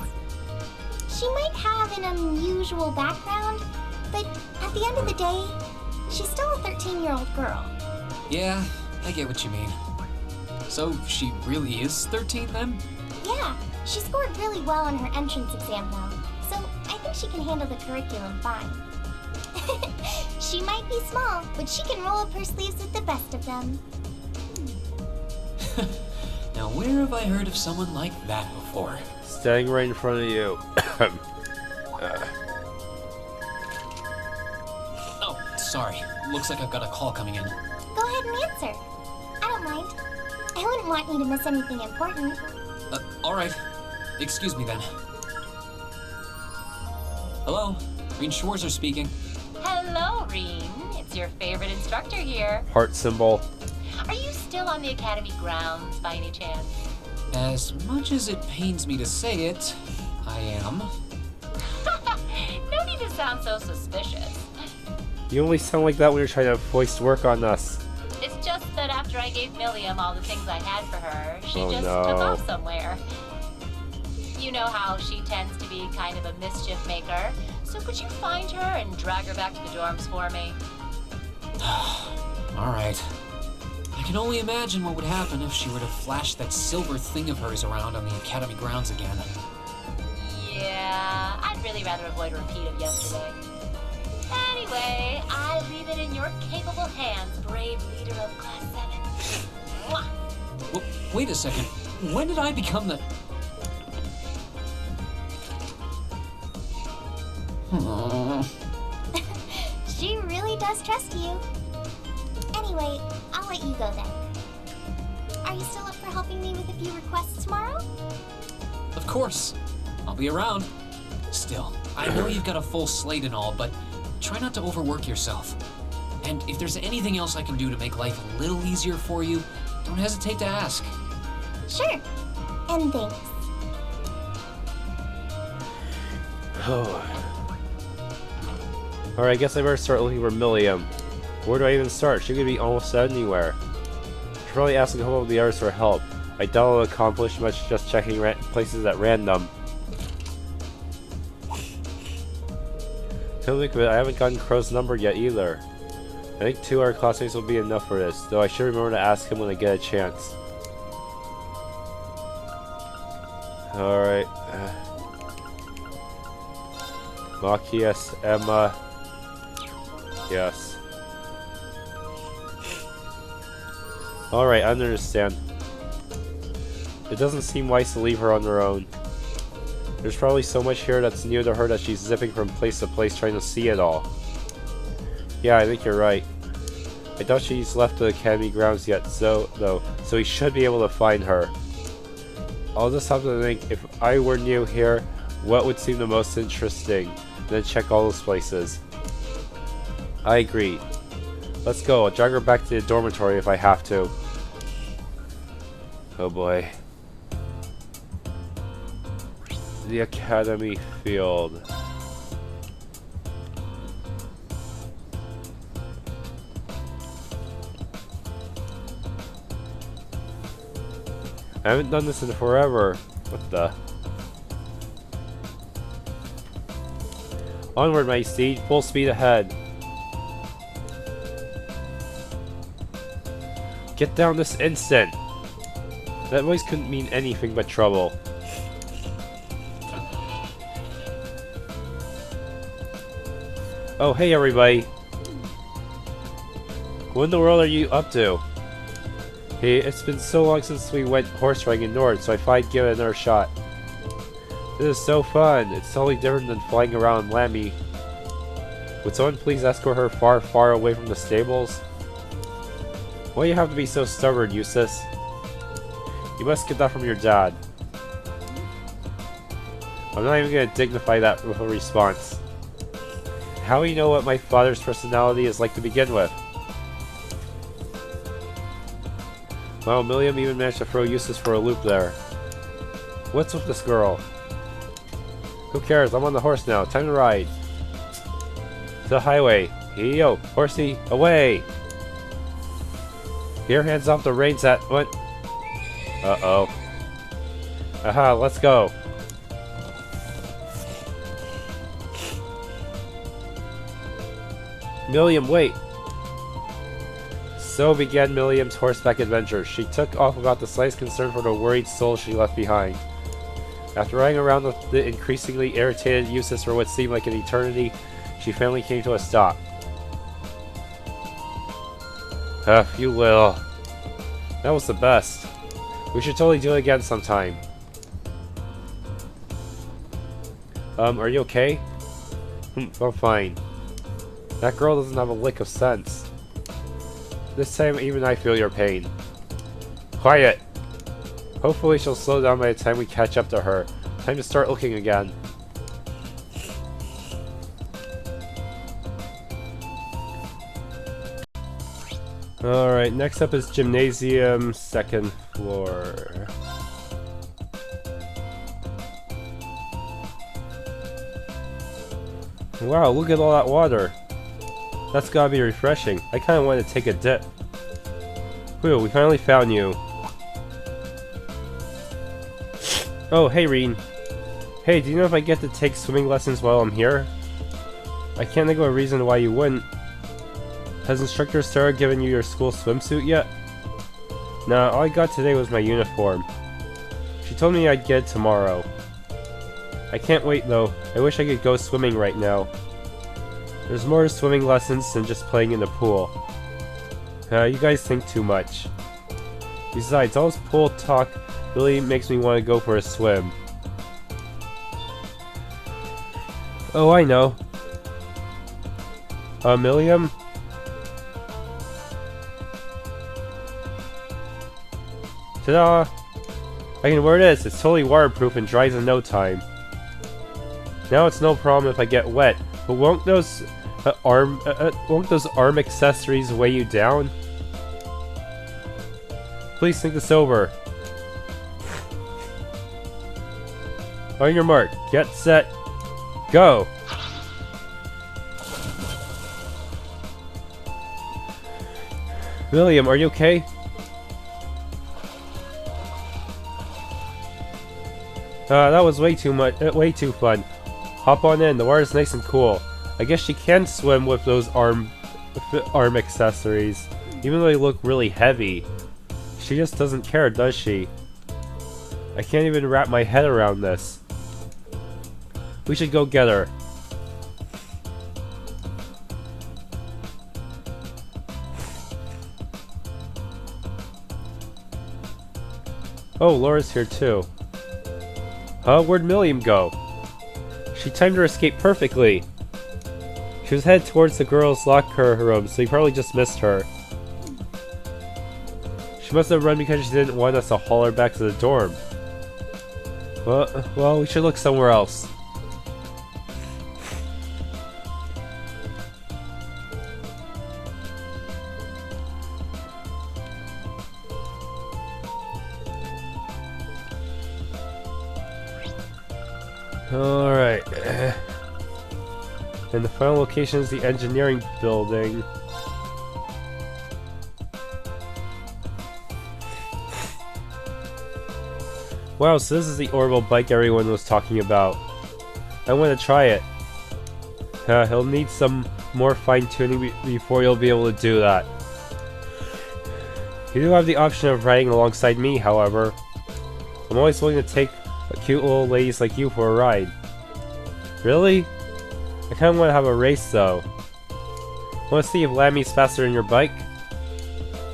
She might have an unusual background, but at the end of the day, she's still a 13-year-old girl. Yeah, I get what you mean. So she really is 13 then? Yeah, she scored really well on her entrance exam though, so I think she can handle the curriculum fine. She might be small, but she can roll up her sleeves with the best of them. Now where have I heard of someone like that before? Standing right in front of you. Oh, sorry. Looks like I've got a call coming in. Go ahead and answer. I don't mind. I wouldn't want you to miss anything important. Alright. Excuse me then. Hello, Reen Schwarzer speaking. Hello, Reen. It's your favorite instructor here. Heart symbol. Are you still on the academy grounds by any chance? As much as it pains me to say it, I am. No need to sound so suspicious. You only sound like that when you're trying to foist work on us. It's just that after I gave Millium all the things I had for her, she Oh, just no. took off somewhere. You know how she tends to be kind of a mischief maker, so could you find her and drag her back to the dorms for me? Alright. I can only imagine what would happen if she were to flash that silver thing of hers around on the academy grounds again. Yeah, I'd really rather avoid a repeat of yesterday. Anyway, I leave it in your capable hands, brave leader of Class VII. Mwah! Well, wait a second. When did I become the... She really does trust you. Anyway, I'll let you go then. Are you still up for helping me with a few requests tomorrow? Of course. I'll be around. Still, I know you've got a full slate and all, but try not to overwork yourself. And if there's anything else I can do to make life a little easier for you, don't hesitate to ask. Sure. And thanks. Oh. Alright, I guess I better start looking for Millium. Where do I even start? She could be almost anywhere. Should probably ask a couple of the others for help. I doubt I'll accomplish much just checking places at random. Totally commit, I haven't gotten Crow's number yet either. I think 2 of our classmates will be enough for this, though I should remember to ask him when I get a chance. Alright. Machias, Emma. Yes. Alright, I understand. It doesn't seem wise to leave her on her own. There's probably so much here that's new to her that she's zipping from place to place trying to see it all. Yeah, I think you're right. I doubt she's left the academy grounds yet, so we should be able to find her. I'll just have to think, if I were new here, what would seem the most interesting, and then check all those places. I agree. Let's go, I'll drag her back to the dormitory if I have to. Oh boy. The academy field. I haven't done this in forever. What the? Onward, my steed. Full speed ahead. Get down this instant. That voice couldn't mean anything but trouble. Oh, hey everybody. What in the world are you up to? Hey, it's been so long since we went horse riding in Nord, so I thought I'd give it another shot. This is so fun. It's totally different than flying around Lammy. Would someone please escort her far, far away from the stables? Why do you have to be so stubborn, Eustace? You must get that from your dad. I'm not even going to dignify that with a response. How do you know what my father's personality is like to begin with? Wow, Millium even managed to throw Eustace for a loop there. What's with this girl? Who cares? I'm on the horse now. Time to ride. To the highway. Yo, horsey, away! Here, hands off the reins at what? Uh-oh. Aha, let's go. Millium, wait! So began Millium's horseback adventure. She took off without the slightest concern for the worried soul she left behind. After riding around with the increasingly irritated Eustace for what seemed like an eternity, she finally came to a stop. You will. That was the best. We should totally do it again sometime. Are you okay? I'm fine. That girl doesn't have a lick of sense. This time even I feel your pain. Quiet! Hopefully she'll slow down by the time we catch up to her. Time to start looking again. Alright, next up is gymnasium, 2nd floor. Wow, look at all that water. That's gotta be refreshing. I kinda want to take a dip. Whew, we finally found you. Oh, hey Reen. Hey, do you know if I get to take swimming lessons while I'm here? I can't think of a reason why you wouldn't. Has Instructor Sarah given you your school swimsuit yet? Nah, all I got today was my uniform. She told me I'd get it tomorrow. I can't wait though. I wish I could go swimming right now. There's more to swimming lessons than just playing in the pool. You guys think too much. Besides, all this pool talk really makes me want to go for a swim. Oh, I know. Millium? Ta-da! I can wear this. It's totally waterproof and dries in no time. Now it's no problem if I get wet, but won't those arm accessories weigh you down? Please think this over. On your mark, get set, go! Millium, are you okay? That was way too fun. Hop on in, the water's nice and cool. I guess she can swim with those arm accessories, even though they look really heavy. She just doesn't care, does she? I can't even wrap my head around this. We should go get her. Oh, Laura's here too. Where'd Millium go? She timed her escape perfectly. She was headed towards the girls' locker room, so he probably just missed her. She must have run because she didn't want us to haul her back to the dorm. Well, we should look somewhere else. Alright. And the final location is the engineering building. Wow, so this is the orbital bike everyone was talking about. I want to try it. He'll need some more fine-tuning before you'll be able to do that. You do have the option of riding alongside me, however. I'm always willing to take cute little ladies like you for a ride. Really? I kinda want to have a race though. Want to see if Lammy's faster than your bike?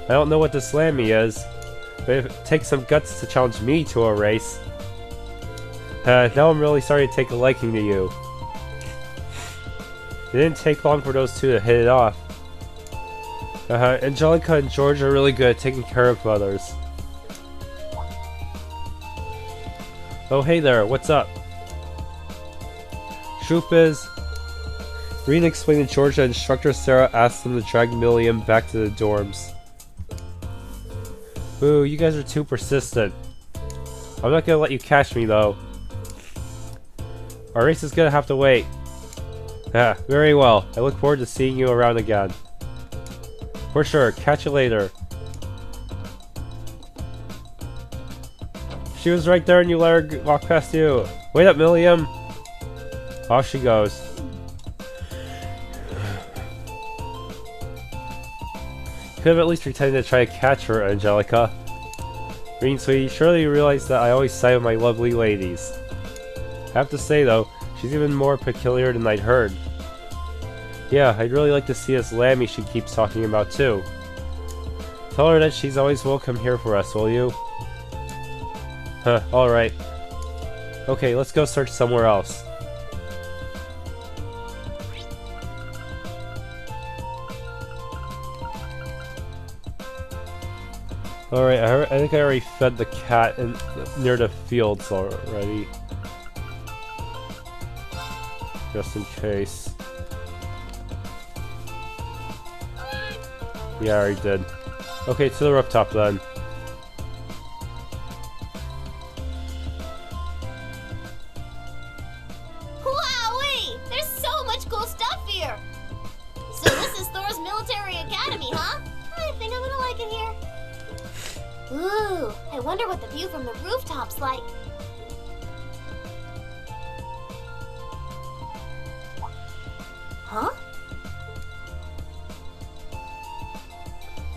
I don't know what this Lammy is, but if it takes some guts to challenge me to a race. Now I'm really starting to take a liking to you. It didn't take long for those two to hit it off. Angelica and George are really good at taking care of others. Oh hey there, what's up? Truth is, Reen explained to George that Instructor Sarah asked them to drag Millium back to the dorms. Ooh, you guys are too persistent. I'm not gonna let you catch me though. Our race is gonna have to wait. Very well. I look forward to seeing you around again. For sure, catch you later. She was right there and you let her walk past you. Wait up, Millium. Off she goes. Could have at least pretended to try to catch her, Angelica. Reen, sweetie, surely you realize that I always side with my lovely ladies. I have to say though, she's even more peculiar than I'd heard. Yeah, I'd really like to see this Lammy she keeps talking about too. Tell her that she's always welcome here for us, will you? Alright. Okay, let's go search somewhere else. Alright, I think I already fed the cat near the fields already. Just in case. Yeah, I already did. Okay, to the rooftop then. Wowee! There's so much cool stuff here! So this is Thors Military Academy, huh? I think I'm gonna like it here. Ooh, I wonder what the view from the rooftop's like. Huh?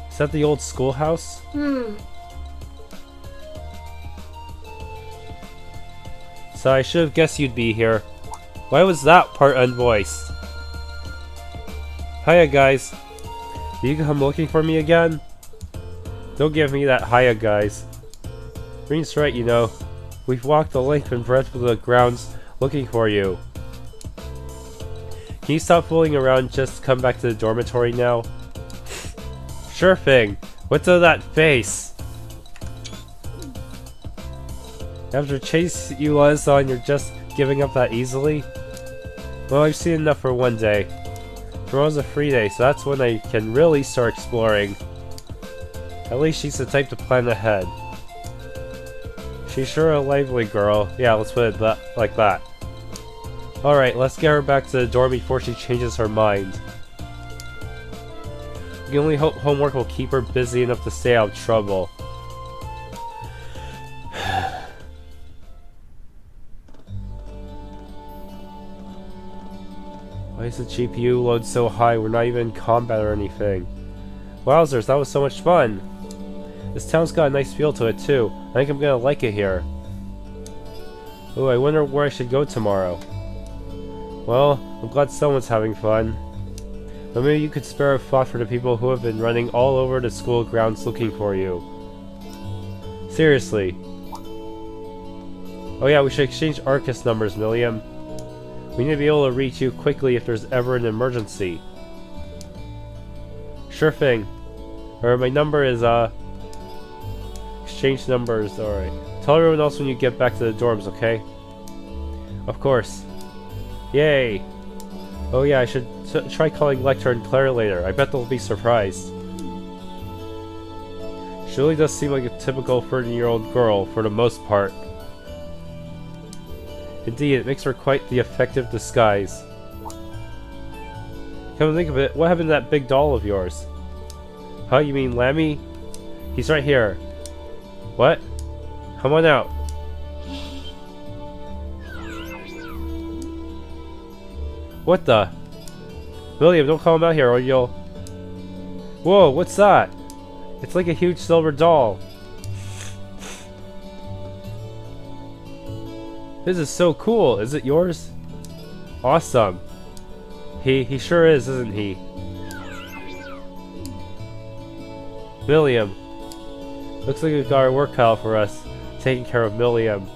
Is that the old schoolhouse? So I should have guessed you'd be here. Why was that part unvoiced? Hiya guys. Did you come looking for me again? Don't give me that hiya guys. Green's right, you know. We've walked the length and breadth of the grounds looking for you. Can you stop fooling around, just come back to the dormitory now? Sure thing. What's with that face? After chase you was on, you're just giving up that easily? Well, I've seen enough for one day. Tomorrow's a free day, so that's when I can really start exploring. At least she's the type to plan ahead. She's sure a lively girl. Yeah, let's put it like that. Alright, let's get her back to the dorm before she changes her mind. We can only hope homework will keep her busy enough to stay out of trouble. Why is the GPU load so high? We're not even in combat or anything. Wowzers, that was so much fun! This town's got a nice feel to it too. I think I'm gonna like it here. Ooh, I wonder where I should go tomorrow. Well, I'm glad someone's having fun. But maybe you could spare a thought for the people who have been running all over the school grounds looking for you. Seriously. Oh yeah, we should exchange ARCUS numbers, Millium. We need to be able to reach you quickly if there's ever an emergency. Sure thing. Or my number is, exchange numbers, alright. Tell everyone else when you get back to the dorms, okay? Of course. Yay! Oh yeah, I should try calling Lecter and Claire later. I bet they'll be surprised. She really does seem like a typical 13-year-old girl, for the most part. Indeed, it makes her quite the effective disguise. Come to think of it, what happened to that big doll of yours? Huh, you mean Lammy? He's right here. What? Come on out. What the? William, don't call him out here or you'll... Whoa, what's that? It's like a huge silver doll. This is so cool. Is it yours? Awesome. He sure is, isn't he? Millium. Looks like we've got our work cut out for us, taking care of Millium.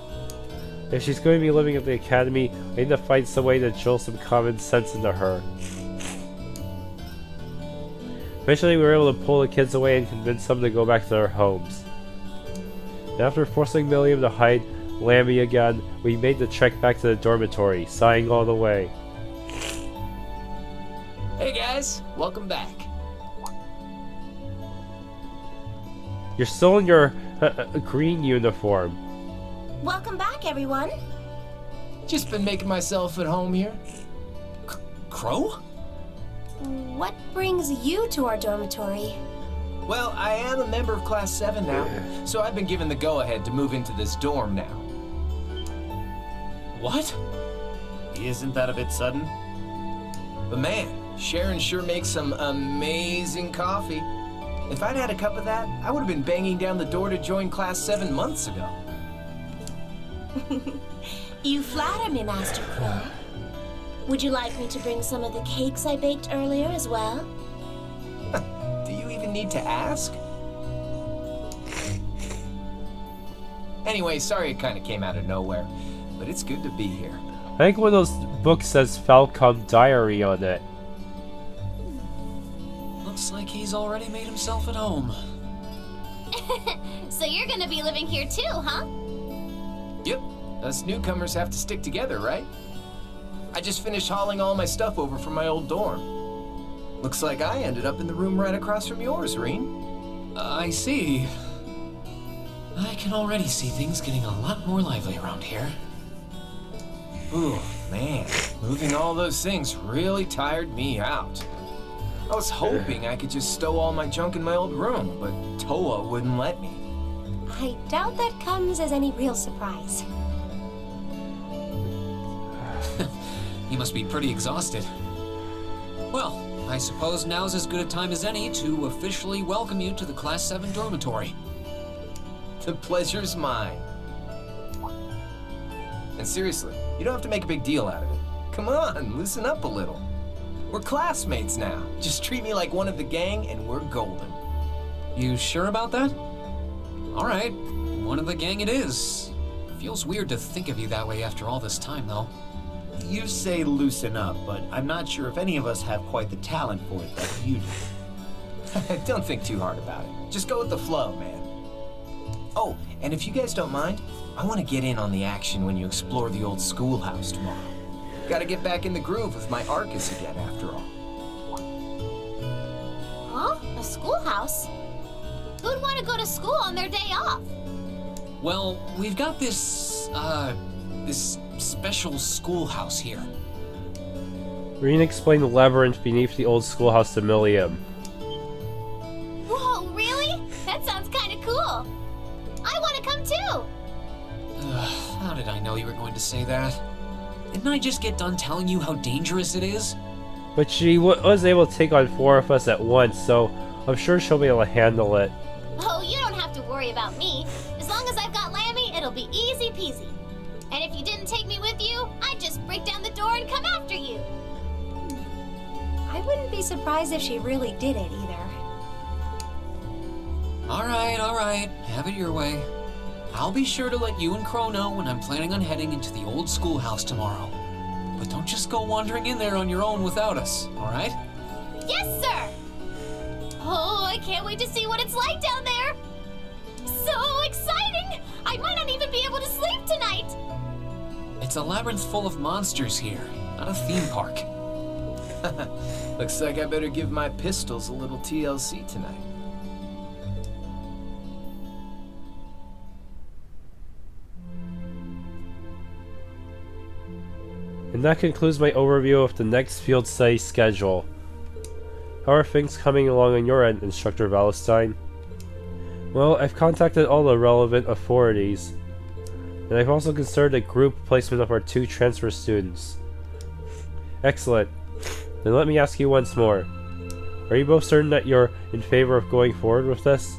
If she's going to be living at the academy, I need to find some way to drill some common sense into her. Eventually we were able to pull the kids away and convince them to go back to their homes. And after forcing Millium to hide Lammy again, we made the trek back to the dormitory, sighing all the way. Hey guys, welcome back. You're still in your green uniform. Welcome back, everyone. Just been making myself at home here. Crow? What brings you to our dormitory? Well, I am a member of Class VII now, so I've been given the go-ahead to move into this dorm now. What? Isn't that a bit sudden? But man, Sharon sure makes some amazing coffee. If I'd had a cup of that, I would have been banging down the door to join Class VII months ago. You flatter me, Master Crow. Would you like me to bring some of the cakes I baked earlier as well? Do you even need to ask? Anyway, sorry it kind of came out of nowhere, but it's good to be here. I think one of those books says Falcom Diary on it. Looks like he's already made himself at home. So you're gonna be living here too, huh? Yep, us newcomers have to stick together, right? I just finished hauling all my stuff over from my old dorm. Looks like I ended up in the room right across from yours, Reen. I see. I can already see things getting a lot more lively around here. Ooh, man, moving all those things really tired me out. I was hoping I could just stow all my junk in my old room, but Toa wouldn't let me. I doubt that comes as any real surprise. You must be pretty exhausted. Well, I suppose now's as good a time as any to officially welcome you to the Class VII dormitory. The pleasure's mine. And seriously, you don't have to make a big deal out of it. Come on, loosen up a little. We're classmates now. Just treat me like one of the gang and we're golden. You sure about that? All right, one of the gang it is. Feels weird to think of you that way after all this time, though. You say loosen up, but I'm not sure if any of us have quite the talent for it that you do. Don't think too hard about it. Just go with the flow, man. Oh, and if you guys don't mind, I want to get in on the action when you explore the old schoolhouse tomorrow. Gotta get back in the groove with my ARCUS again, after all. Huh? A schoolhouse? Who'd want to go to school on their day off? Well, we've got this special schoolhouse here. Reen explained the labyrinth beneath the old schoolhouse to Millium. Whoa, really? That sounds kind of cool. I want to come too. How did I know you were going to say that? Didn't I just get done telling you how dangerous it is? But she was able to take on 4 of us at once, so I'm sure she'll be able to handle it. Oh, you don't have to worry about me. As long as I've got Lammy, it'll be easy peasy. And if you didn't take me with you, I'd just break down the door and come after you. I wouldn't be surprised if she really did it either. All right. Have it your way. I'll be sure to let you and Crow know when I'm planning on heading into the old schoolhouse tomorrow. But don't just go wandering in there on your own without us, all right? Yes, sir! Oh, I can't wait to see what it's like down there! So exciting! I might not even be able to sleep tonight! It's a labyrinth full of monsters here, not a theme park. Looks like I better give my pistols a little TLC tonight. And that concludes my overview of the next field study schedule. How are things coming along on your end, Instructor Valentine? Well, I've contacted all the relevant authorities, and I've also considered a group placement of our 2 transfer students. Excellent. Then let me ask you once more. Are you both certain that you're in favor of going forward with this?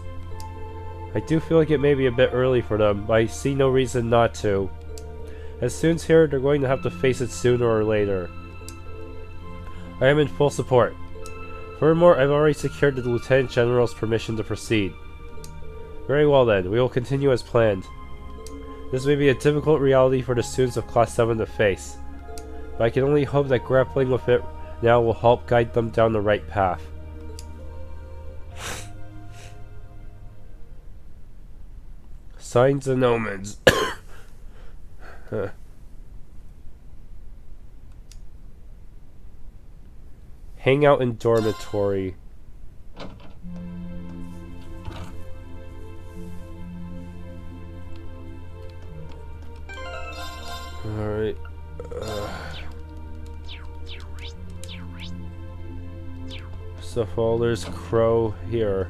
I do feel like it may be a bit early for them, but I see no reason not to. As students here, they're going to have to face it sooner or later. I am in full support. Furthermore, I've already secured the Lieutenant General's permission to proceed. Very well then, we will continue as planned. This may be a difficult reality for the students of Class 7 to face, but I can only hope that grappling with it now will help guide them down the right path. Signs and omens. Hang out in dormitory. Alright. So there's Crow here.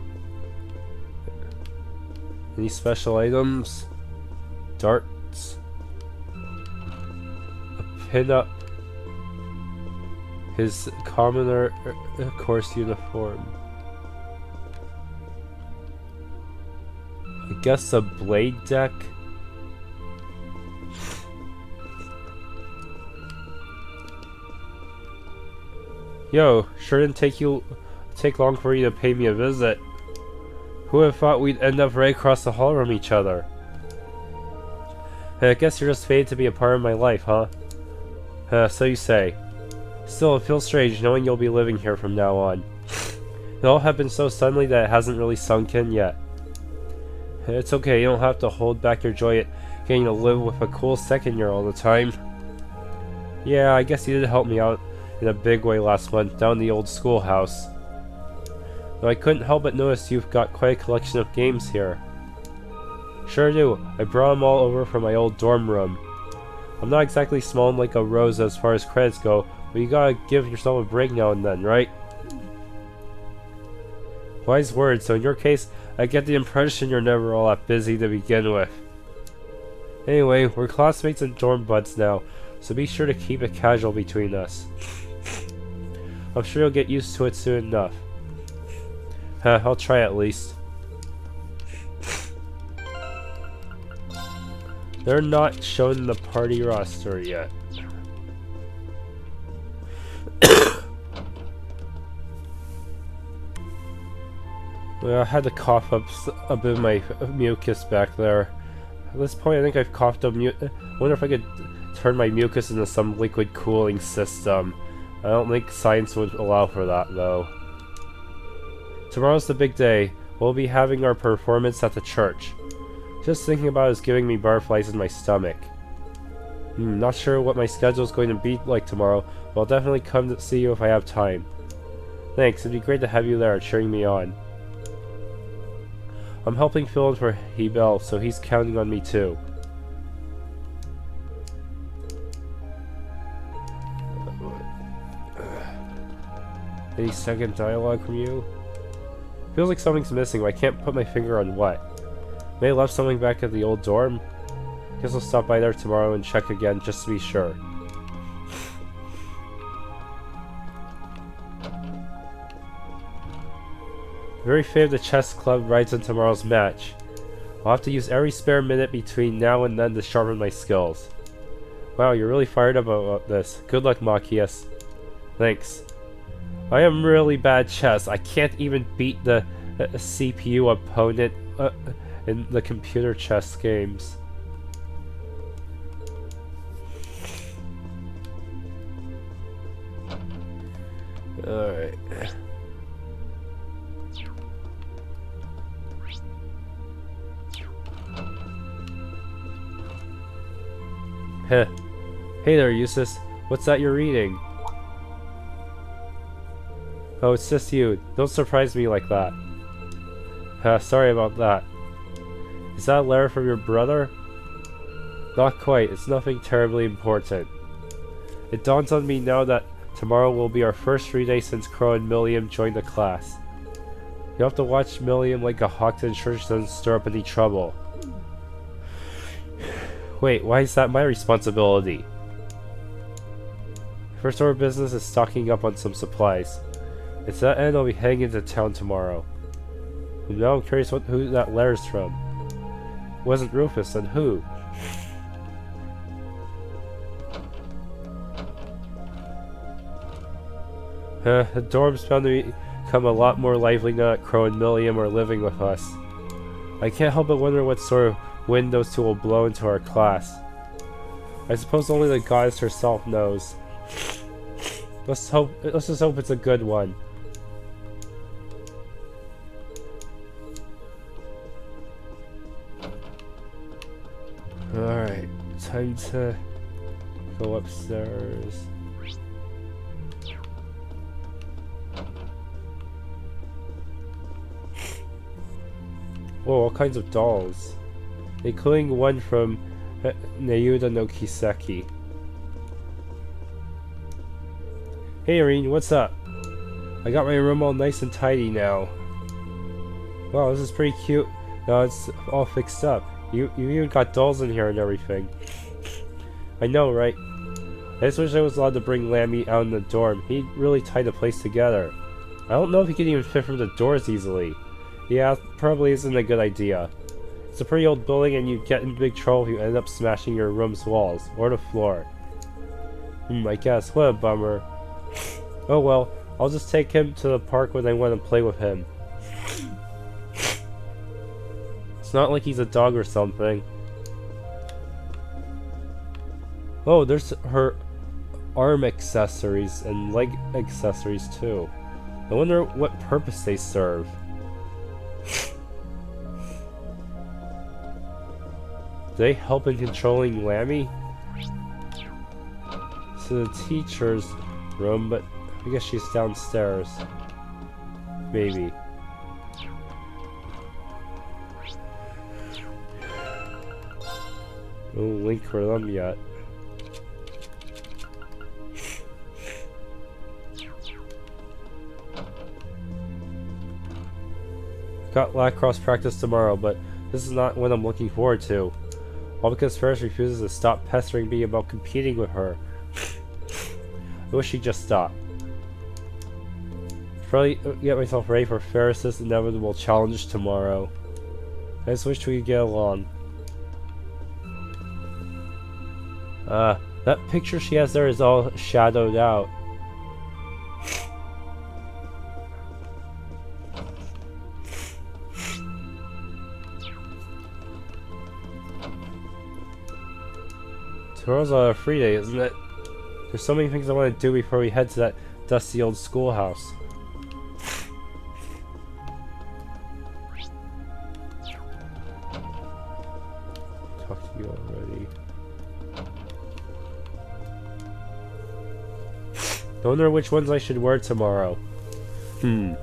Any special items? Darts. Pin up his commoner course uniform. I guess a blade deck. Yo, sure didn't take long for you to pay me a visit. Who would have thought we'd end up right across the hall from each other? I guess you're just fated to be a part of my life, huh? So you say. Still, it feels strange knowing you'll be living here from now on. It all happened so suddenly that it hasn't really sunk in yet. It's okay, you don't have to hold back your joy at getting to live with a cool second year all the time. Yeah, I guess you did help me out in a big way last month down in the old schoolhouse. Though I couldn't help but notice you've got quite a collection of games here. Sure do. I brought them all over from my old dorm room. I'm not exactly smelling like a rose as far as credits go, but you gotta give yourself a break now and then, right? Wise words, so in your case, I get the impression you're never all that busy to begin with. Anyway, we're classmates and dorm buds now, so be sure to keep it casual between us. I'm sure you'll get used to it soon enough. I'll try at least. They're not shown the party roster yet. Well, I had to cough up a bit of my mucus back there. At this point, I think I've coughed up I wonder if I could turn my mucus into some liquid cooling system. I don't think science would allow for that, though. Tomorrow's the big day. We'll be having our performance at the church. Just thinking about it is giving me butterflies in my stomach. Not sure what my schedule's going to be like tomorrow, but I'll definitely come to see you if I have time. Thanks, it'd be great to have you there cheering me on. I'm helping fill in for Hebel, so he's counting on me too. Any second dialogue from you? Feels like something's missing, but I can't put my finger on what. May have left something back at the old dorm? Guess I'll stop by there tomorrow and check again just to be sure. Very few of the chess club rides in tomorrow's match. I'll have to use every spare minute between now and then to sharpen my skills. Wow, you're really fired up about this. Good luck, Machias. Thanks. I am really bad chess. I can't even beat the CPU opponent in the computer chess games. Alright. Heh. Hey there, Eustace. What's that you're reading? Oh, it's just you. Don't surprise me like that. Sorry about that. Is that a letter from your brother? Not quite. It's nothing terribly important. It dawns on me now that tomorrow will be our first free day since Crow and Millium joined the class. You have to watch Millium like a hawk to ensure she doesn't stir up any trouble. Wait, why is that my responsibility? First order of business is stocking up on some supplies. It's that end I'll be heading into town tomorrow. And now I'm curious who that letter's from. It wasn't Rufus, then who? The dorm's bound to become a lot more lively now that Crow and Millium are living with us. I can't help but wonder what sort of wind those two will blow into our class. I suppose only the goddess herself knows. Let's just hope it's a good one. Alright, time to go upstairs. Whoa, all kinds of dolls. Including one from Nihon no Kiseki. Hey Irene, what's up? I got my room all nice and tidy now. Wow, this is pretty cute. Now it's all fixed up. You even got dolls in here and everything. I know, right? I just wish I was allowed to bring Lammy out in the dorm. He'd really tie the place together. I don't know if he could even fit through the doors easily. Yeah, probably isn't a good idea. It's a pretty old building and you'd get in big trouble if you end up smashing your room's walls, or the floor. I guess, what a bummer. Oh well, I'll just take him to the park when I want to play with him. It's not like he's a dog or something. Oh, there's her arm accessories and leg accessories too. I wonder what purpose they serve. Do they help in controlling Lammy? To the teacher's room, but I guess she's downstairs. Maybe. No link for them yet. Got lacrosse practice tomorrow, but this is not what I'm looking forward to. All because Ferris refuses to stop pestering me about competing with her. I wish she'd just stop. Probably get myself ready for Ferris's inevitable challenge tomorrow. I just wish we could get along. That picture she has there is all shadowed out. Tomorrow's a free day, isn't it? There's so many things I want to do before we head to that dusty old schoolhouse. Talked to you already. I wonder which ones I should wear tomorrow. I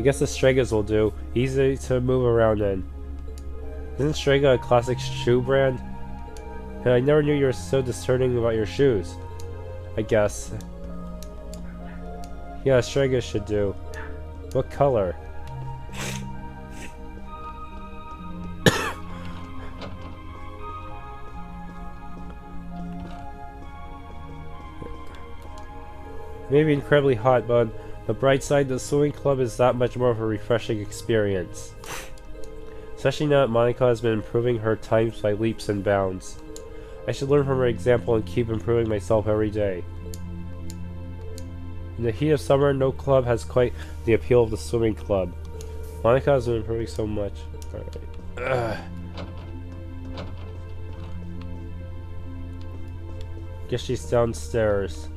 guess the Stregas will do. Easy to move around in. Isn't Strega a classic shoe brand? I never knew you were so discerning about your shoes. I guess. Yeah, Strega should do. What color? Maybe incredibly hot, but on the bright side, the swimming club is that much more of a refreshing experience. Especially now that Monica has been improving her times by leaps and bounds. I should learn from her example and keep improving myself every day. In the heat of summer, no club has quite the appeal of the swimming club. Monica has been improving so much. Alright. Guess she's downstairs.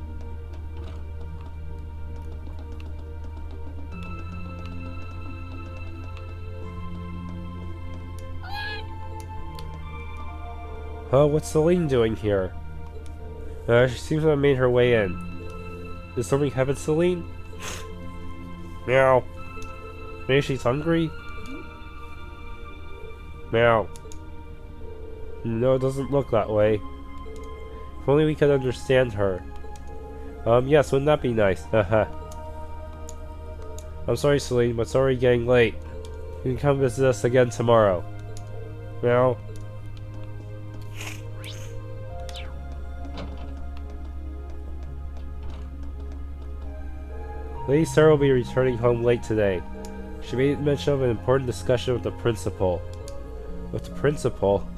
What's Celine doing here? She seems to have made her way in. Did something happen to Celine? Meow. Maybe she's hungry? Meow. No, it doesn't look that way. If only we could understand her. Yes, wouldn't that be nice? Haha. I'm sorry, Celine, but it's already getting late. You can come visit us again tomorrow. Meow. Lady Sarah will be returning home late today. She made mention of an important discussion with the principal. With the principal?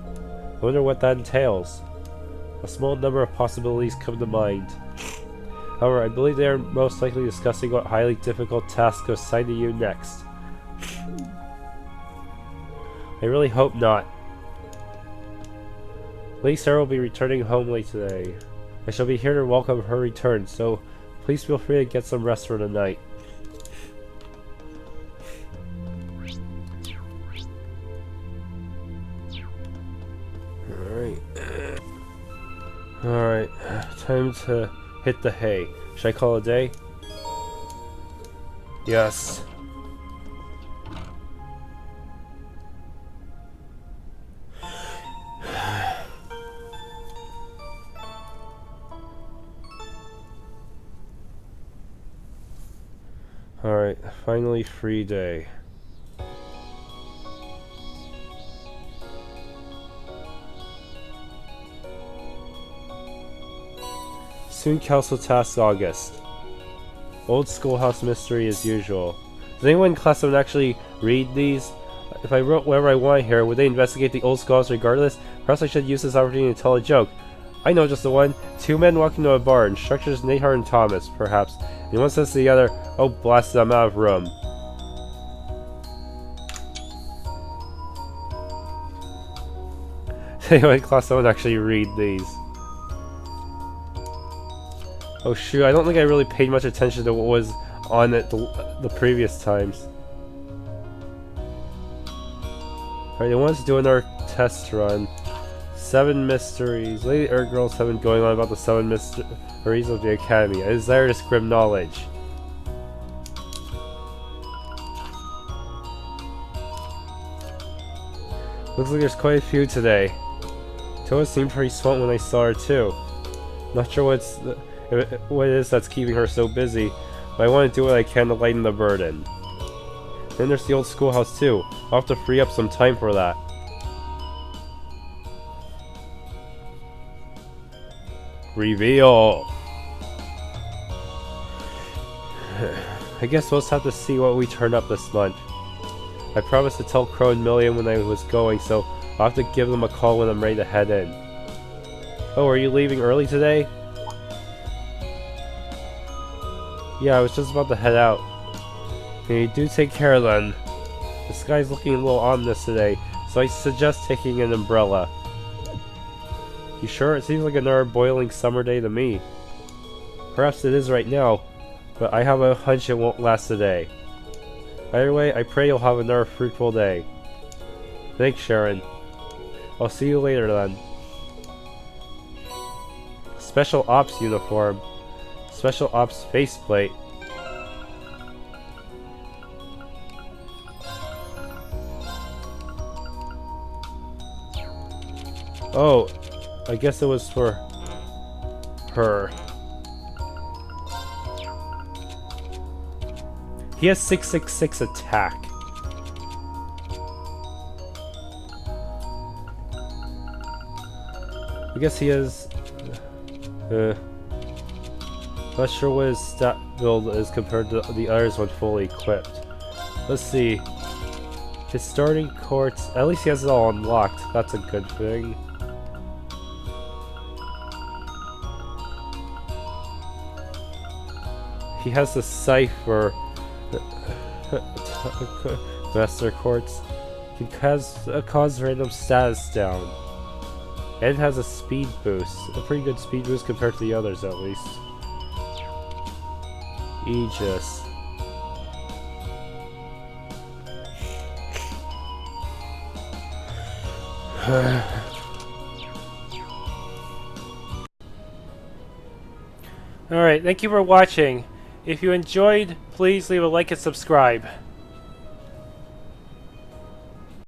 I wonder what that entails. A small number of possibilities come to mind. However, I believe they are most likely discussing what highly difficult task was assigned to you next. I really hope not. Lady Sarah will be returning home late today. I shall be here to welcome her return, so please feel free to get some rest for the night. Alright, time to hit the hay. Should I call it a day? Yes. Alright, finally free day. Soon Council tasks August. Old schoolhouse mystery as usual. Does anyone in Class 7 actually read these? If I wrote whatever I want here, would they investigate the old schoolhouse regardless? Perhaps I should use this opportunity to tell a joke. I know just the one. Two men walking to a bar, instructors Nihon and Thomas, perhaps. And one says to the other, "Oh blast it, I'm out of room." Anyway, Class 7 actually read these. Oh shoot, I don't think I really paid much attention to what was on it the previous times. Alright, they want us doing our test run. 7 mysteries. Lady Girls have been going on about the 7 mysteries of the Academy. I desire to scrim knowledge. Looks like there's quite a few today. Toa seemed pretty swelling when I saw her too. Not sure what it is that's keeping her so busy, but I want to do what I can to lighten the burden. Then there's the old schoolhouse too. I'll have to free up some time for that. Reveal! I guess we'll just have to see what we turn up this month. I promised to tell Crow and Millium when I was going, so I'll have to give them a call when I'm ready to head in. Oh, are you leaving early today? Yeah, I was just about to head out. Hey, do take care then. The sky's looking a little ominous today, so I suggest taking an umbrella. You sure? It seems like another boiling summer day to me. Perhaps it is right now, but I have a hunch it won't last a day. Either way, I pray you'll have another fruitful day. Thanks, Sharon. I'll see you later then. Special Ops uniform. Special Ops faceplate. Oh, I guess it was for her. He has 666 attack. I guess he has... not sure what his stat build is compared to the others when fully equipped. Let's see. His starting courts... At least he has it all unlocked. That's a good thing. He has the Cipher... Master Quartz can cause random status down. And it has a speed boost. A pretty good speed boost compared to the others at least. Aegis. Alright, thank you for watching. If you enjoyed, please leave a like and subscribe.